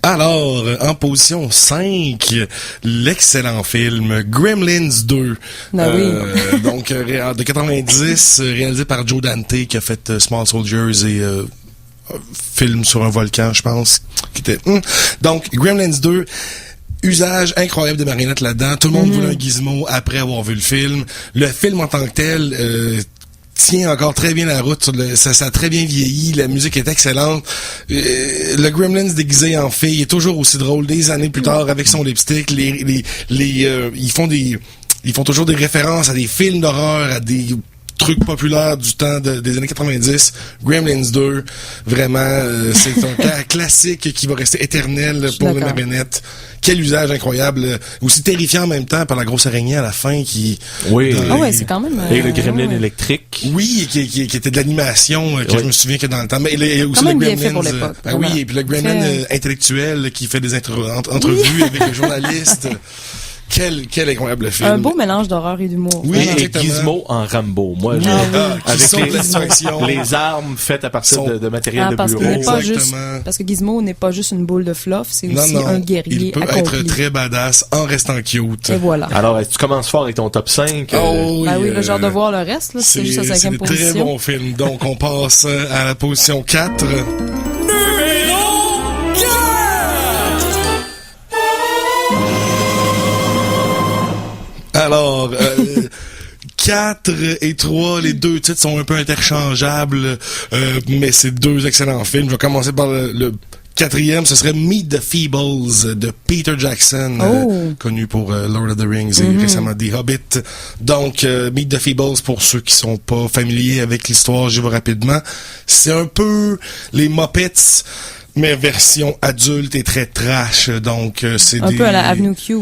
Alors, en position 5, l'excellent film Gremlins 2. Ah oui. Donc, de 90, réalisé par Joe Dante, qui a fait Small Soldiers et un film sur un volcan, je pense. Donc, Gremlins 2... Usage incroyable de marionnettes là-dedans. Tout le monde voulait un gizmo après avoir vu le film. Le film en tant que tel... tient encore très bien la route. Ça a très bien vieilli. La musique est excellente. Le Gremlins déguisé en fille est toujours aussi drôle des années plus tard avec son lipstick. Ils font toujours des références à des films d'horreur, à des trucs populaires du temps des années 90. Gremlins 2, vraiment, c'est un classique qui va rester éternel pour les marionnettes. Quel usage incroyable. Aussi terrifiant en même temps par la grosse araignée à la fin qui... Oui. Ah ouais, c'est quand même... Et le gremlin électrique. Oui, qui était de l'animation, que je me souviens que dans le temps. Mais aussi quand même le bien Gremlins, fait pour l'époque. Oui, et puis le Gremlin intellectuel qui fait des entrevues avec les journalistes. Quel incroyable film. Un beau mélange d'horreur et d'humour. Oui, et exactement. Gizmo en Rambo. Moi, avec les armes faites à partir de matériel de parce bureau. qu'il n'est pas juste, parce que Gizmo n'est pas juste une boule de fluff, c'est aussi un guerrier il peut accompli. être très badass en restant cute. Et voilà. Alors, tu commences fort avec ton top 5. Oui, le genre de voir le reste, là, c'est juste la 5e position. C'est des très bons films. Donc, on passe à la position 4. Numéro 4! Alors, 4 et 3, les deux titres sont un peu interchangeables, mais c'est deux excellents films. Je vais commencer par le 4e, ce serait Meet the Feebles de Peter Jackson, connu pour Lord of the Rings et récemment The Hobbit. Donc, Meet the Feebles, pour ceux qui sont pas familiers avec l'histoire, j'y vais rapidement. C'est un peu les Muppets, mais version adulte et très trash. Donc, c'est un peu à la Avenue Q.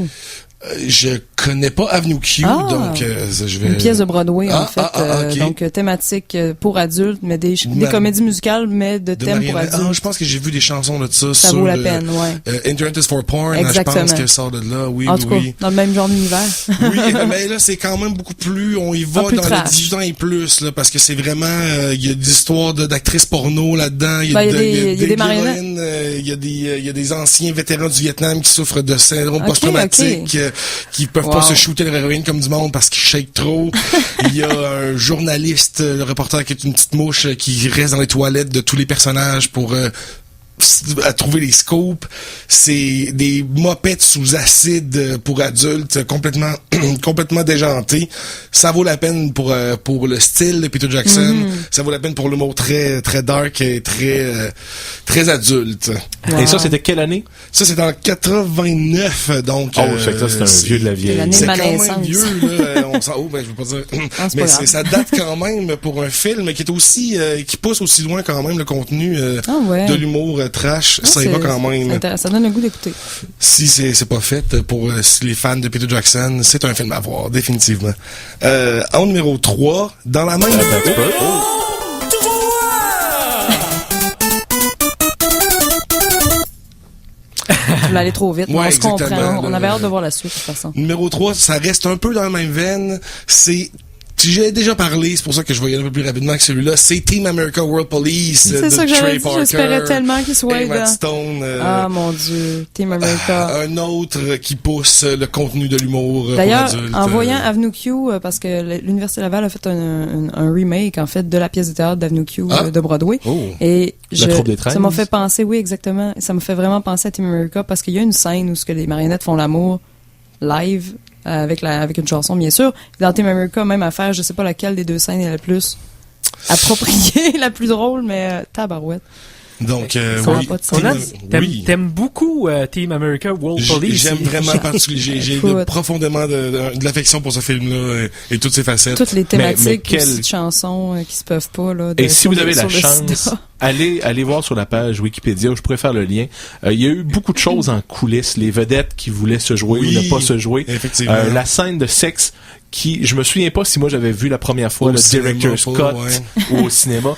Je connais pas Avenue Q, donc je vais... Une pièce de Broadway, en fait. Okay. Donc, thématique pour adultes, mais des comédies musicales, mais de thèmes pour adultes. Je pense que j'ai vu des chansons de ça. Ça sur, vaut la peine, ouais. Internet is for Porn, exactement. Je pense que ça sort de là, oui, en tout cas, dans le même genre d'univers. Oui, mais là, c'est quand même beaucoup plus, on y va dans les 18 ans et plus, là, parce que c'est vraiment, il y a des histoires d'actrices porno là-dedans, il y a des marionnettes. Il y a des anciens vétérans du Vietnam qui souffrent de syndrome post-traumatique, qui peuvent pas se shooter l'héroïne comme du monde parce qu'ils shake trop. Il y a un journaliste, le reporter qui est une petite mouche qui reste dans les toilettes de tous les personnages pour à trouver les scoops. C'est des mopettes sous acide pour adultes complètement déjantés. Ça vaut la peine pour le style de Peter Jackson. Ça vaut la peine pour l'humour très très dark et très adulte. Wow. Et ça, c'était quelle année? Ça, c'est en 89, donc... c'est un vieux de la vieille. C'est quand même vieux, là. Je veux pas dire... mais ça date quand même pour un film qui est aussi... qui pousse aussi loin quand même le contenu de l'humour trash, Non, ça y va quand c'est même. intéressant. Ça donne le goût d'écouter. Si c'est pas fait pour les fans de Peter Jackson, c'est un film à voir, définitivement. En numéro 3, dans la même... Je voulais aller trop vite. Ouais, On se comprend. exactement. On avait hâte de voir la suite, de toute façon. Numéro 3, ça reste un peu dans la même veine. C'est... J'ai déjà parlé, c'est pour ça que je vais y aller un peu plus rapidement que celui-là. C'est Team America World Police C'est de ça que j'avais Trey dit. Parker. J'espérais tellement qu'il soit et Matt là. Stone. Ah, mon Dieu. Team America. Un autre qui pousse le contenu de l'humour pour D'ailleurs, adultes. en voyant Avenue Q, parce que l'Université Laval a fait un remake, en fait, de la pièce de théâtre d'Avenue Q de Broadway. Oh. Et La troupe des 13. ça m'a fait penser, oui, exactement. Ça m'a fait vraiment penser à Team America parce qu'il y a une scène où ce que les marionnettes font l'amour live avec une chanson, bien sûr. Dans Team America, même affaire, je sais pas laquelle des deux scènes est la plus appropriée, la plus drôle, mais tabarouette. Donc, Ça n'a oui. pas de sens. Conan, Oui. t'aimes beaucoup Team America World Police. J'aime vraiment particulièrement. J'ai Écoute. profondément de l'affection pour ce film-là et toutes ses facettes. Toutes les thématiques Mais quel- aussi de chansons qui se peuvent pas. Là, Et si vous avez la sur le chance, sida. allez voir sur la page Wikipédia où je pourrais faire le lien. Il y a eu beaucoup de choses en coulisses, les vedettes qui voulaient se jouer Oui, ou ne pas se jouer. effectivement. La scène de sexe qui, je me souviens pas si moi j'avais vu la première fois Au le cinéma, director's pas, cut ouais. ou au cinéma,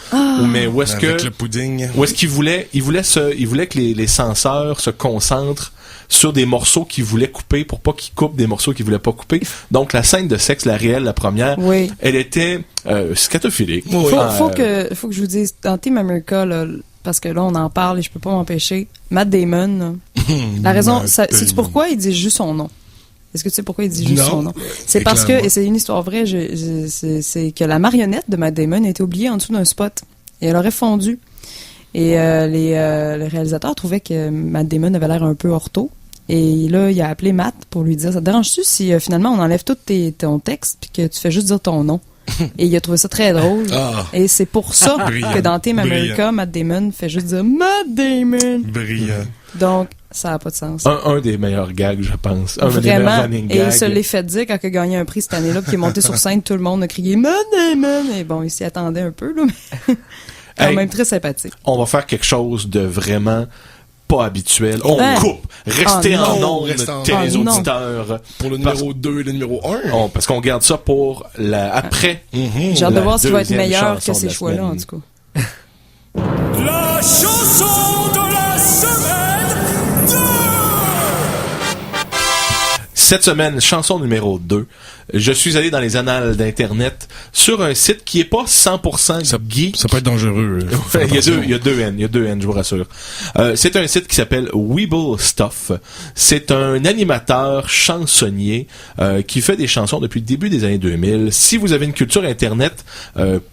mais où est-ce Avec que le pudding. où est-ce qu'il voulait que les censeurs se concentrent sur des morceaux qu'ils voulaient couper pour pas qu'ils coupent des morceaux qu'ils voulaient pas couper. Donc la scène de sexe, la réelle, la première, Oui. elle était scatophilique. Oui. Faut que je vous dise, dans Team America, là, parce que là, on en parle et je peux pas m'empêcher, Matt Damon, là, la raison, Matt sais-tu Damon. pourquoi il dit juste son nom? Est-ce que tu sais pourquoi il dit juste Non. son nom? C'est parce que, Éclaire-moi. et c'est une histoire vraie, c'est que la marionnette de Matt Damon a été oubliée en dessous d'un spot. Et elle aurait fondu. Et les réalisateurs trouvaient que Matt Damon avait l'air un peu ortho. Et là, il a appelé Matt pour lui dire, ça te dérange-tu si finalement on enlève tout ton texte puis que tu fais juste dire ton nom? Et il a trouvé ça très drôle. Ah. Et c'est pour ça Brillant. que dans Team America, Brillant. Matt Damon fait juste dire Matt Damon. Brillant. Donc, ça n'a pas de sens. Un des meilleurs gags, je pense. Un des meilleurs Vraiment. running Et gags. il se l'est fait dire quand il a gagné un prix cette année-là, puis il est monté sur scène, tout le monde a crié Matt Damon. Et bon, il s'y attendait un peu, là, mais quand Hey. même très sympathique. On va faire quelque chose de vraiment pas habituel. On Hein? coupe. Restez Oh en non. ondes, Restez en les ondes. Non. auditeurs. Pour le Parce- numéro 2 et le numéro 1. Parce qu'on garde ça pour après. J'ai hâte de La voir s'il va être deuxième meilleur chanson que de ces la choix-là, semaine. en tout cas. La chanson de la semaine 2! Cette semaine, chanson numéro 2. Je suis allé dans les annales d'Internet sur un site qui est pas 100% geek. Ça peut être dangereux. Il y a deux N, je vous rassure. C'est un site qui s'appelle Weeble Stuff. C'est un animateur chansonnier qui fait des chansons depuis le début des années 2000. Si vous avez une culture Internet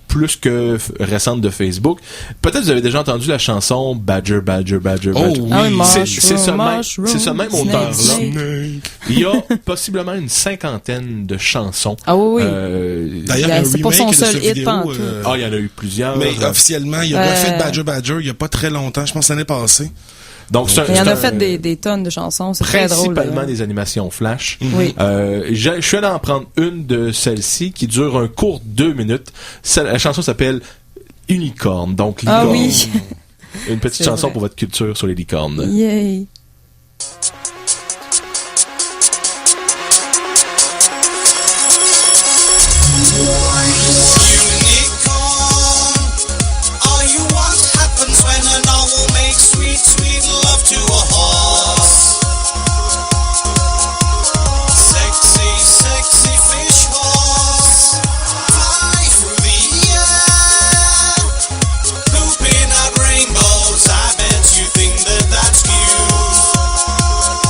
plus que récente de Facebook, peut-être vous avez déjà entendu la chanson Badger, Badger, Badger, Oh Badger. oui. Ah oui, C'est ce même Snake, auteur-là. Snake. Il y a possiblement une cinquantaine de chansons. Ah oui, oui. D'ailleurs, il y a un c'est pas son remake de seul cette hit vidéo, pantoute. Il y en a eu plusieurs. Mais officiellement, il a refait Badger Badger il y a pas très longtemps, je pense l'année passée. Donc, c'est Il y en c'est a fait des tonnes de chansons, c'est très drôle. principalement là. des animations flash. Oui. Je suis allé en prendre une de celles-ci qui dure un court 2 minutes. La chanson s'appelle Unicorn. Donc, Ah licorne. oui. Une petite C'est chanson vrai. pour votre culture sur les licornes. Yay. Are you what happens when an owl makes sweet, sweet love to a horse? Sexy, sexy fish horse. Fly through the air, pooping out rainbows. I bet you think that that's cute.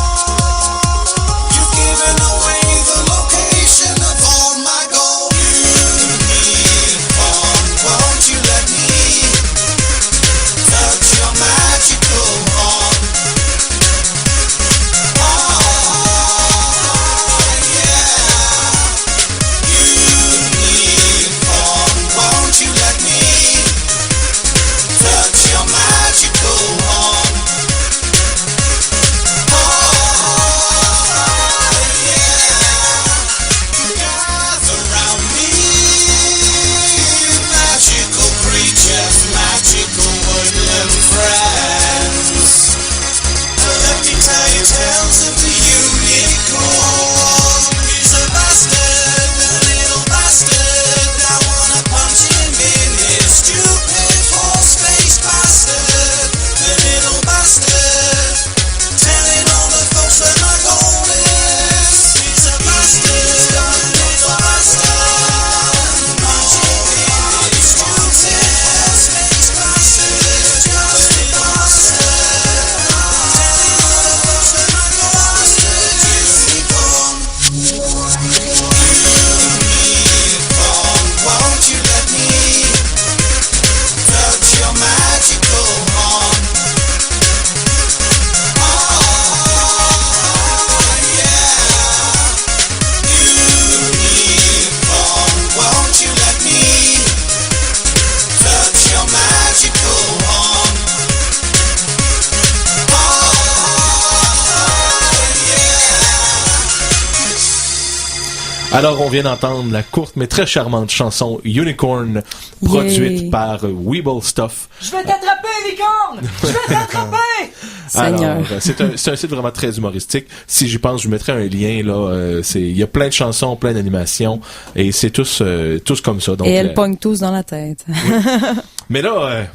Alors, on vient d'entendre la courte mais très charmante chanson Unicorn, produite par Weeble Stuff. Je vais t'attraper, licorne! Je vais t'attraper! Alors, c'est un site vraiment très humoristique. Si j'y pense, je mettrai un lien, là. Il y a plein de chansons, plein d'animations, et c'est tous comme ça. Donc, et elles pognent tous dans la tête. Oui. Mais là,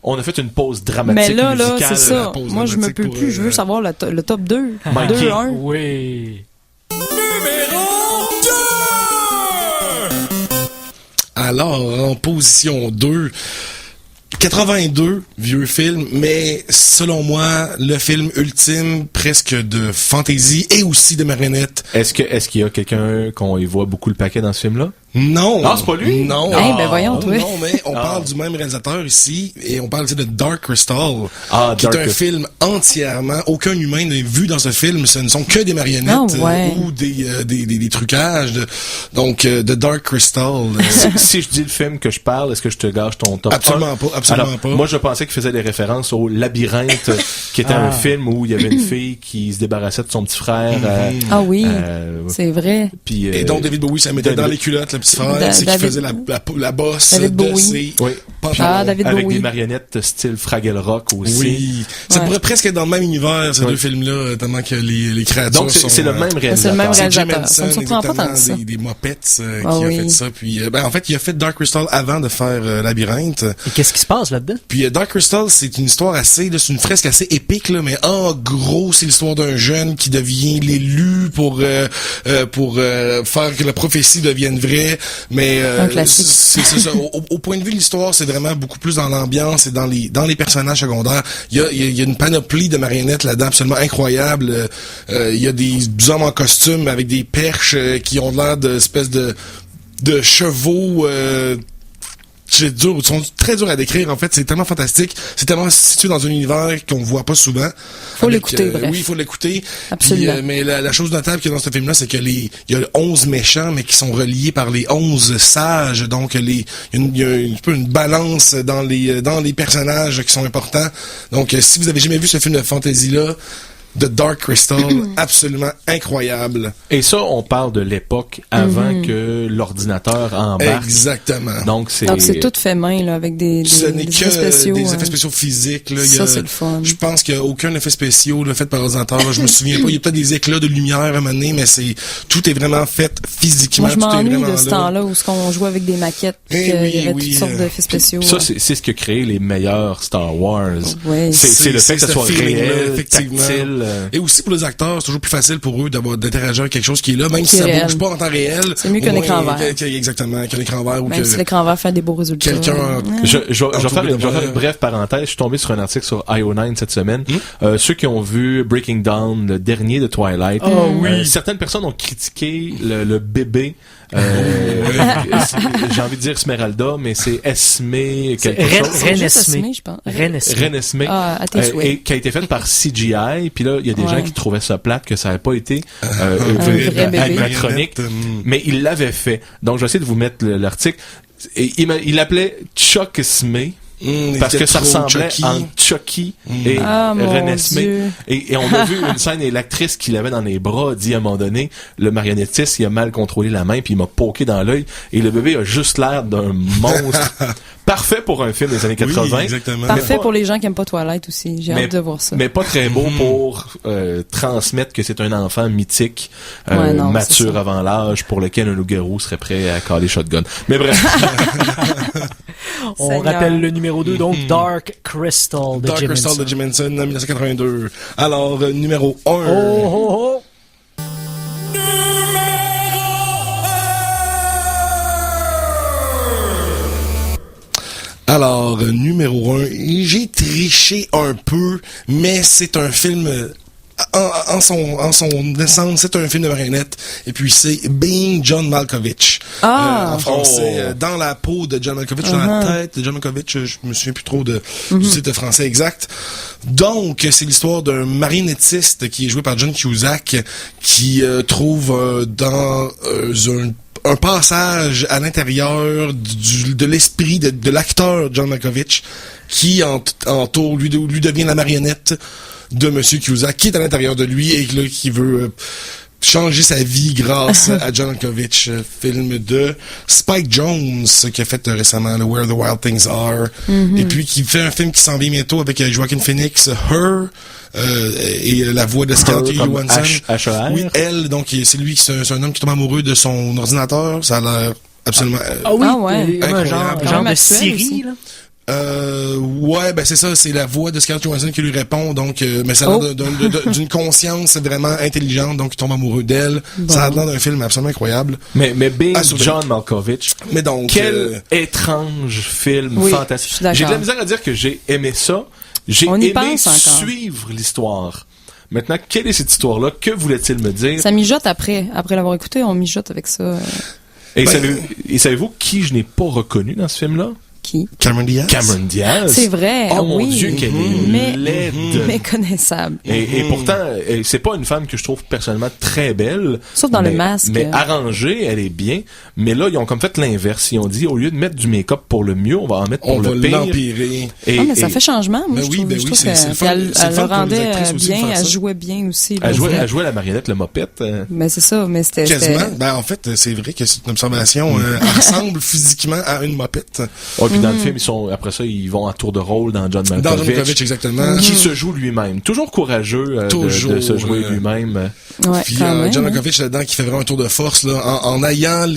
on a fait une pause dramatique mais là, musicale. c'est ça. Moi, je me peux plus. Je veux savoir le top 2. Mikey. 2-1. Oui. Alors, en position 2, 82, vieux film, mais selon moi, le film ultime, presque de fantaisie et aussi de marionnette. Est-ce qu'il y a quelqu'un qu'on y voit beaucoup le paquet dans ce film-là? Non. Ah, c'est pas lui? Non. Hey, ben voyons, toi. Non, mais on parle du même réalisateur ici, et on parle de Dark Crystal, qui Dark est un film entièrement, aucun humain n'est vu dans ce film, ce ne sont que des marionnettes ou des trucages. Donc, de Dark Crystal. Si je dis le film que je parle, est-ce que je te gâche ton top 1? Absolument pas, absolument Alors, pas. Moi, je pensais qu'il faisait des références au Labyrinthe, qui était un film où il y avait une fille qui se débarrassait de son petit frère. Ah oui, c'est vrai. Puis, et donc, David Bowie, ça mettait dans les culottes, le petit frère, c'est qui faisait la bosse David de Bowie. David avec Bowie. des marionnettes style Fraggle Rock aussi. Oui. Ça pourrait presque être dans le même univers, ces deux films-là, tellement que les créatures donc, sont... c'est le même réalisateur. C'est le même réalisateur. Jim Henson, Ça me surprend pas tant que ça. des Muppets qui a fait ça. Puis, en fait, il a fait Dark Crystal avant de faire Labyrinthe. Et qu'est-ce qui se passe là-dedans? Puis Dark Crystal, c'est une histoire c'est une fresque assez épique, là, mais en gros, c'est l'histoire d'un jeune qui devient l'élu pour faire que la prophétie devienne vraie. Mais un classique. C'est ça. Au point de vue de l'histoire, c'est vraiment beaucoup plus dans l'ambiance et dans les personnages secondaires. Il y a une panoplie de marionnettes là-dedans absolument incroyable. Il y a des hommes en costume avec des perches qui ont l'air d'espèces de chevaux. Ils sont très durs à décrire, en fait. C'est tellement fantastique. C'est tellement situé dans un univers qu'on voit pas souvent. Faut l'écouter, bref. Oui, il faut l'écouter. Absolument. Puis, mais la chose notable qu'il y a dans ce film-là, c'est que il y a 11 méchants, mais qui sont reliés par les 11 sages. Donc, il y a un peu une balance dans les personnages qui sont importants. Donc, si vous avez jamais vu ce film de fantasy-là, The Dark Crystal, absolument incroyable. Et ça, on parle de l'époque avant que l'ordinateur embarque. Exactement. Donc, c'est tout fait main, là, avec des effets spéciaux. Des effets spéciaux physiques, là. Ça, c'est le fun. Je pense qu'il n'y a aucun effet spéciaux, là, fait par ordinateur. Je me souviens pas. Il y a peut-être des éclats de lumière à un moment donné, mais tout est vraiment fait physiquement. Moi, je m'ennuie de ce temps-là où on jouait avec des maquettes, puis il y avait toutes sortes d'effets spéciaux. Ça, c'est ce qui a créé les meilleurs Star Wars. Oui. C'est le fait que ça soit réel, tactile. Et aussi pour les acteurs, c'est toujours plus facile pour eux d'interagir avec quelque chose qui est là, même si ça bouge pas en temps réel. C'est mieux qu'un écran vert. Exactement, qu'un écran vert. Même si l'écran vert fait des beaux résultats. Je vais faire une brève parenthèse. Je suis tombé sur un article sur IO9 cette semaine. Ceux qui ont vu Breaking Dawn, le dernier de Twilight, certaines personnes ont critiqué le bébé. J'ai envie de dire Esmeralda, mais c'est Esme quelque chose. Renesmee, je pense. Renesmee. Et qui a été faite par CGI. Puis là, il y a des gens qui trouvaient ça plate, que ça n'avait pas été animatronique, mais il l'avait fait. Donc, je vais essayer de vous mettre l'article. Et il l'appelait Chuck Esme. Parce que ça ressemblait entre Chucky et Renesmee. Et on a vu une scène et l'actrice qui l'avait dans les bras dit à un moment donné, le marionnettiste, il a mal contrôlé la main puis il m'a poké dans l'œil et le bébé a juste l'air d'un monstre. Parfait pour un film des années 80. Oui, exactement. Parfait pour les gens qui aiment pas Twilight aussi. J'ai hâte de voir ça. Mais pas très beau pour transmettre que c'est un enfant mythique, mature avant l'âge, pour lequel un loup-garou serait prêt à caler shotgun. Mais bref. On rappelle le numéro 2, donc Dark Crystal de Jim Henson. Dark Crystal de Jim Henson, 1982. Alors, numéro 1. Alors, numéro 1, j'ai triché un peu, mais c'est un film... En son essence, c'est un film de marionnette. Et puis, c'est Being John Malkovich. En français, dans la peau de John Malkovich, dans la tête de John Malkovich. Je me souviens plus trop du titre français exact. Donc, c'est l'histoire d'un marionnettiste qui est joué par John Cusack, qui trouve dans un passage à l'intérieur de l'esprit de l'acteur John Malkovich, qui entoure, lui devient la marionnette de Monsieur Cusack, qui est à l'intérieur de lui et là, qui veut changé sa vie grâce à John Malkovich, film de Spike Jonze qui a fait récemment le Where the Wild Things Are, et puis qui fait un film qui s'en vient bientôt avec Joaquin Phoenix, Her, et la voix de Scarlett Johansson. H-E-R. Oui, elle, donc c'est lui, c'est un homme qui tombe amoureux de son ordinateur, ça a l'air absolument ouais. incroyable. Genre de actuel Siri, aussi. là. Ouais, ben c'est ça, c'est la voix de Scarlett Johansson qui lui répond, donc mais ça a l'air d'une conscience vraiment intelligente, donc il tombe amoureux d'elle. Bon. Ça a l'air d'un film absolument incroyable. Mais Being Assurément. John Malkovich, Mais donc quel étrange film Oui, fantastique. je suis d'accord. J'ai de la misère à dire que j'ai aimé ça. J'ai On y aimé pense encore. suivre l'histoire. Maintenant, quelle est cette histoire-là? Que voulait-il me dire? Ça mijote après l'avoir écouté, on mijote avec ça. Et savez-vous qui je n'ai pas reconnu dans ce film-là? Qui? Cameron Diaz. Cameron Diaz. C'est vrai. Oh mon oui. Dieu, qu'elle est laide. Méconnaissable. Et pourtant, c'est pas une femme que je trouve personnellement très belle. Sauf dans le masque. Mais arrangée, elle est bien. Mais là, ils ont comme fait l'inverse. Ils ont dit, au lieu de mettre du make-up pour le mieux, on va en mettre pour On le va pire. l'empirer. Mais ça fait changement, moi, Ben je oui, trouve. ben Je oui, trouve c'est le fun. elle C'est le fun le pour les rendait actrices aussi de bien, faire elle ça. jouait bien aussi. Elle là. jouait la marionnette, le mopette. Mais c'est ça, mais c'était... Quasiment. Ben, en fait, c'est vrai que c'est une observation. Elle ressemble physiquement à une mopette. Oh, puis dans le film, après ça, ils vont en tour de rôle dans John Malkovich. Dans John Malkovich, exactement. Qui se joue lui-même. Toujours courageux de se jouer lui-même. Ouais, Puis quand même. John Malkovich là-dedans qui fait vraiment un tour de force là, en ayant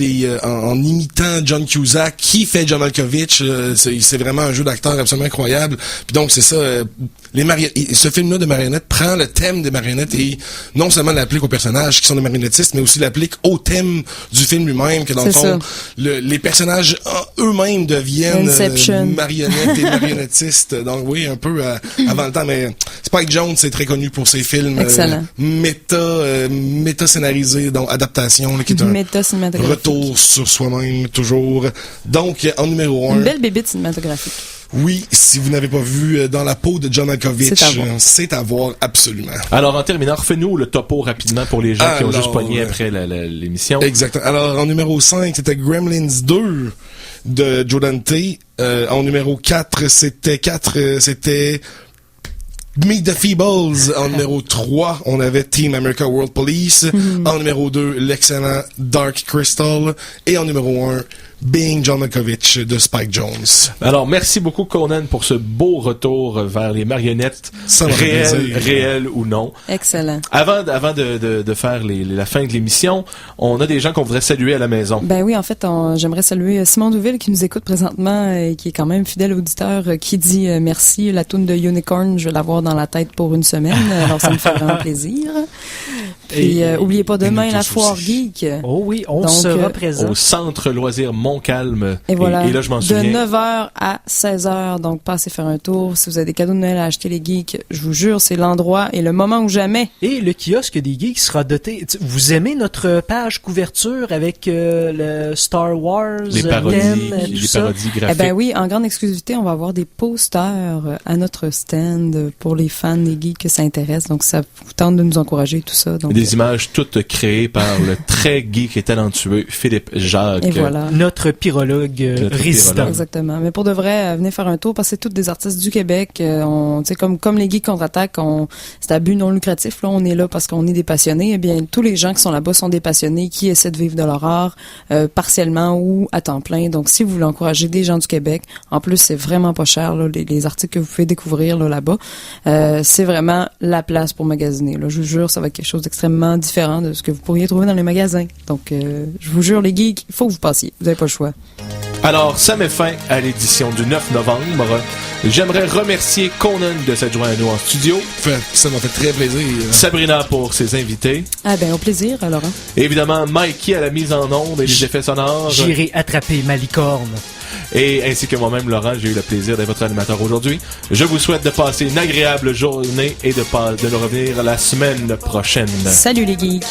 en imitant John Cusack qui fait John Malkovich, c'est vraiment un jeu d'acteur absolument incroyable. Puis donc c'est ça, ce film-là de marionnettes prend le thème des marionnettes et non seulement l'applique aux personnages qui sont des marionnettistes, mais aussi l'applique au thème du film lui-même, que dans le fond les personnages eux-mêmes deviennent marionnettes et marionnettistes. Donc oui, un peu avant le temps, mais Spike Jonze c'est très connu pour ses films méta scénarisés, donc adaptation, là, qui est un retour sur soi-même toujours. Donc en numéro 1. Une belle bébite cinématographique. Oui, si vous n'avez pas vu Dans la peau de John Malkovich, c'est à voir absolument. Alors en terminant, refais-nous le topo rapidement pour les gens qui ont juste pogné après l'émission. Exactement. Alors en numéro 5, c'était Gremlins 2 de Joe Dante. En numéro 4, c'était Meet the Feebles. En numéro 3, on avait Team America World Police. En numéro 2, l'excellent Dark Crystal. Et en numéro 1, Being John Malkovich de Spike Jonze. Alors, merci beaucoup Conan pour ce beau retour vers les marionnettes, réelles ou non. Excellent. Avant de faire la fin de l'émission, on a des gens qu'on voudrait saluer à la maison. Ben oui, en fait, j'aimerais saluer Simon Douville qui nous écoute présentement et qui est quand même fidèle auditeur, qui dit merci, la toune de Unicorn, je vais l'avoir dans la tête pour une semaine, alors ça me fait vraiment plaisir. Puis, oubliez pas demain la foire geek. Oh oui, on sera présent. Au Centre Loisirs Montcalm. Et voilà. Et là, je m'en souviens. De 9h à 16h. Donc, passez faire un tour. Si vous avez des cadeaux de Noël à acheter les geeks, je vous jure, c'est l'endroit et le moment ou jamais. Et le kiosque des geeks sera doté. Vous aimez notre page couverture avec le Star Wars, les parodies, les parodies graphiques? Eh ben oui, en grande exclusivité, on va avoir des posters à notre stand pour les fans des geeks que ça intéresse. Donc, ça vous tente de nous encourager tout ça. Donc, des images toutes créées par le très geek et talentueux Philippe Jacques. Et voilà. Notre pyrologue résident. Exactement. Mais pour de vrai, venez faire un tour parce que c'est tous des artistes du Québec. Comme les geeks contre-attaque, c'est à but non lucratif. Là, on est là parce qu'on est des passionnés. Eh bien, tous les gens qui sont là-bas sont des passionnés qui essaient de vivre de leur art, partiellement ou à temps plein. Donc, si vous voulez encourager des gens du Québec, en plus, c'est vraiment pas cher, là, les articles que vous pouvez découvrir là-bas. C'est vraiment la place pour magasiner. Là. Je vous jure, ça va être quelque chose d'extrêmement différent de ce que vous pourriez trouver dans les magasins. Donc, je vous jure, les geeks, il faut que vous passiez. Vous n'avez pas le choix. Alors, ça met fin à l'édition du 9 novembre. J'aimerais remercier Conan de s'être joint à nous en studio. Ça m'a fait très plaisir. Sabrina pour ses invités. Ah ben, au plaisir, Laurent. Évidemment, Mikey à la mise en onde et les effets sonores. J'irai attraper ma licorne. Et ainsi que moi-même, Laurent, j'ai eu le plaisir d'être votre animateur aujourd'hui. Je vous souhaite de passer une agréable journée et de nous revenir la semaine prochaine. Salut les geeks!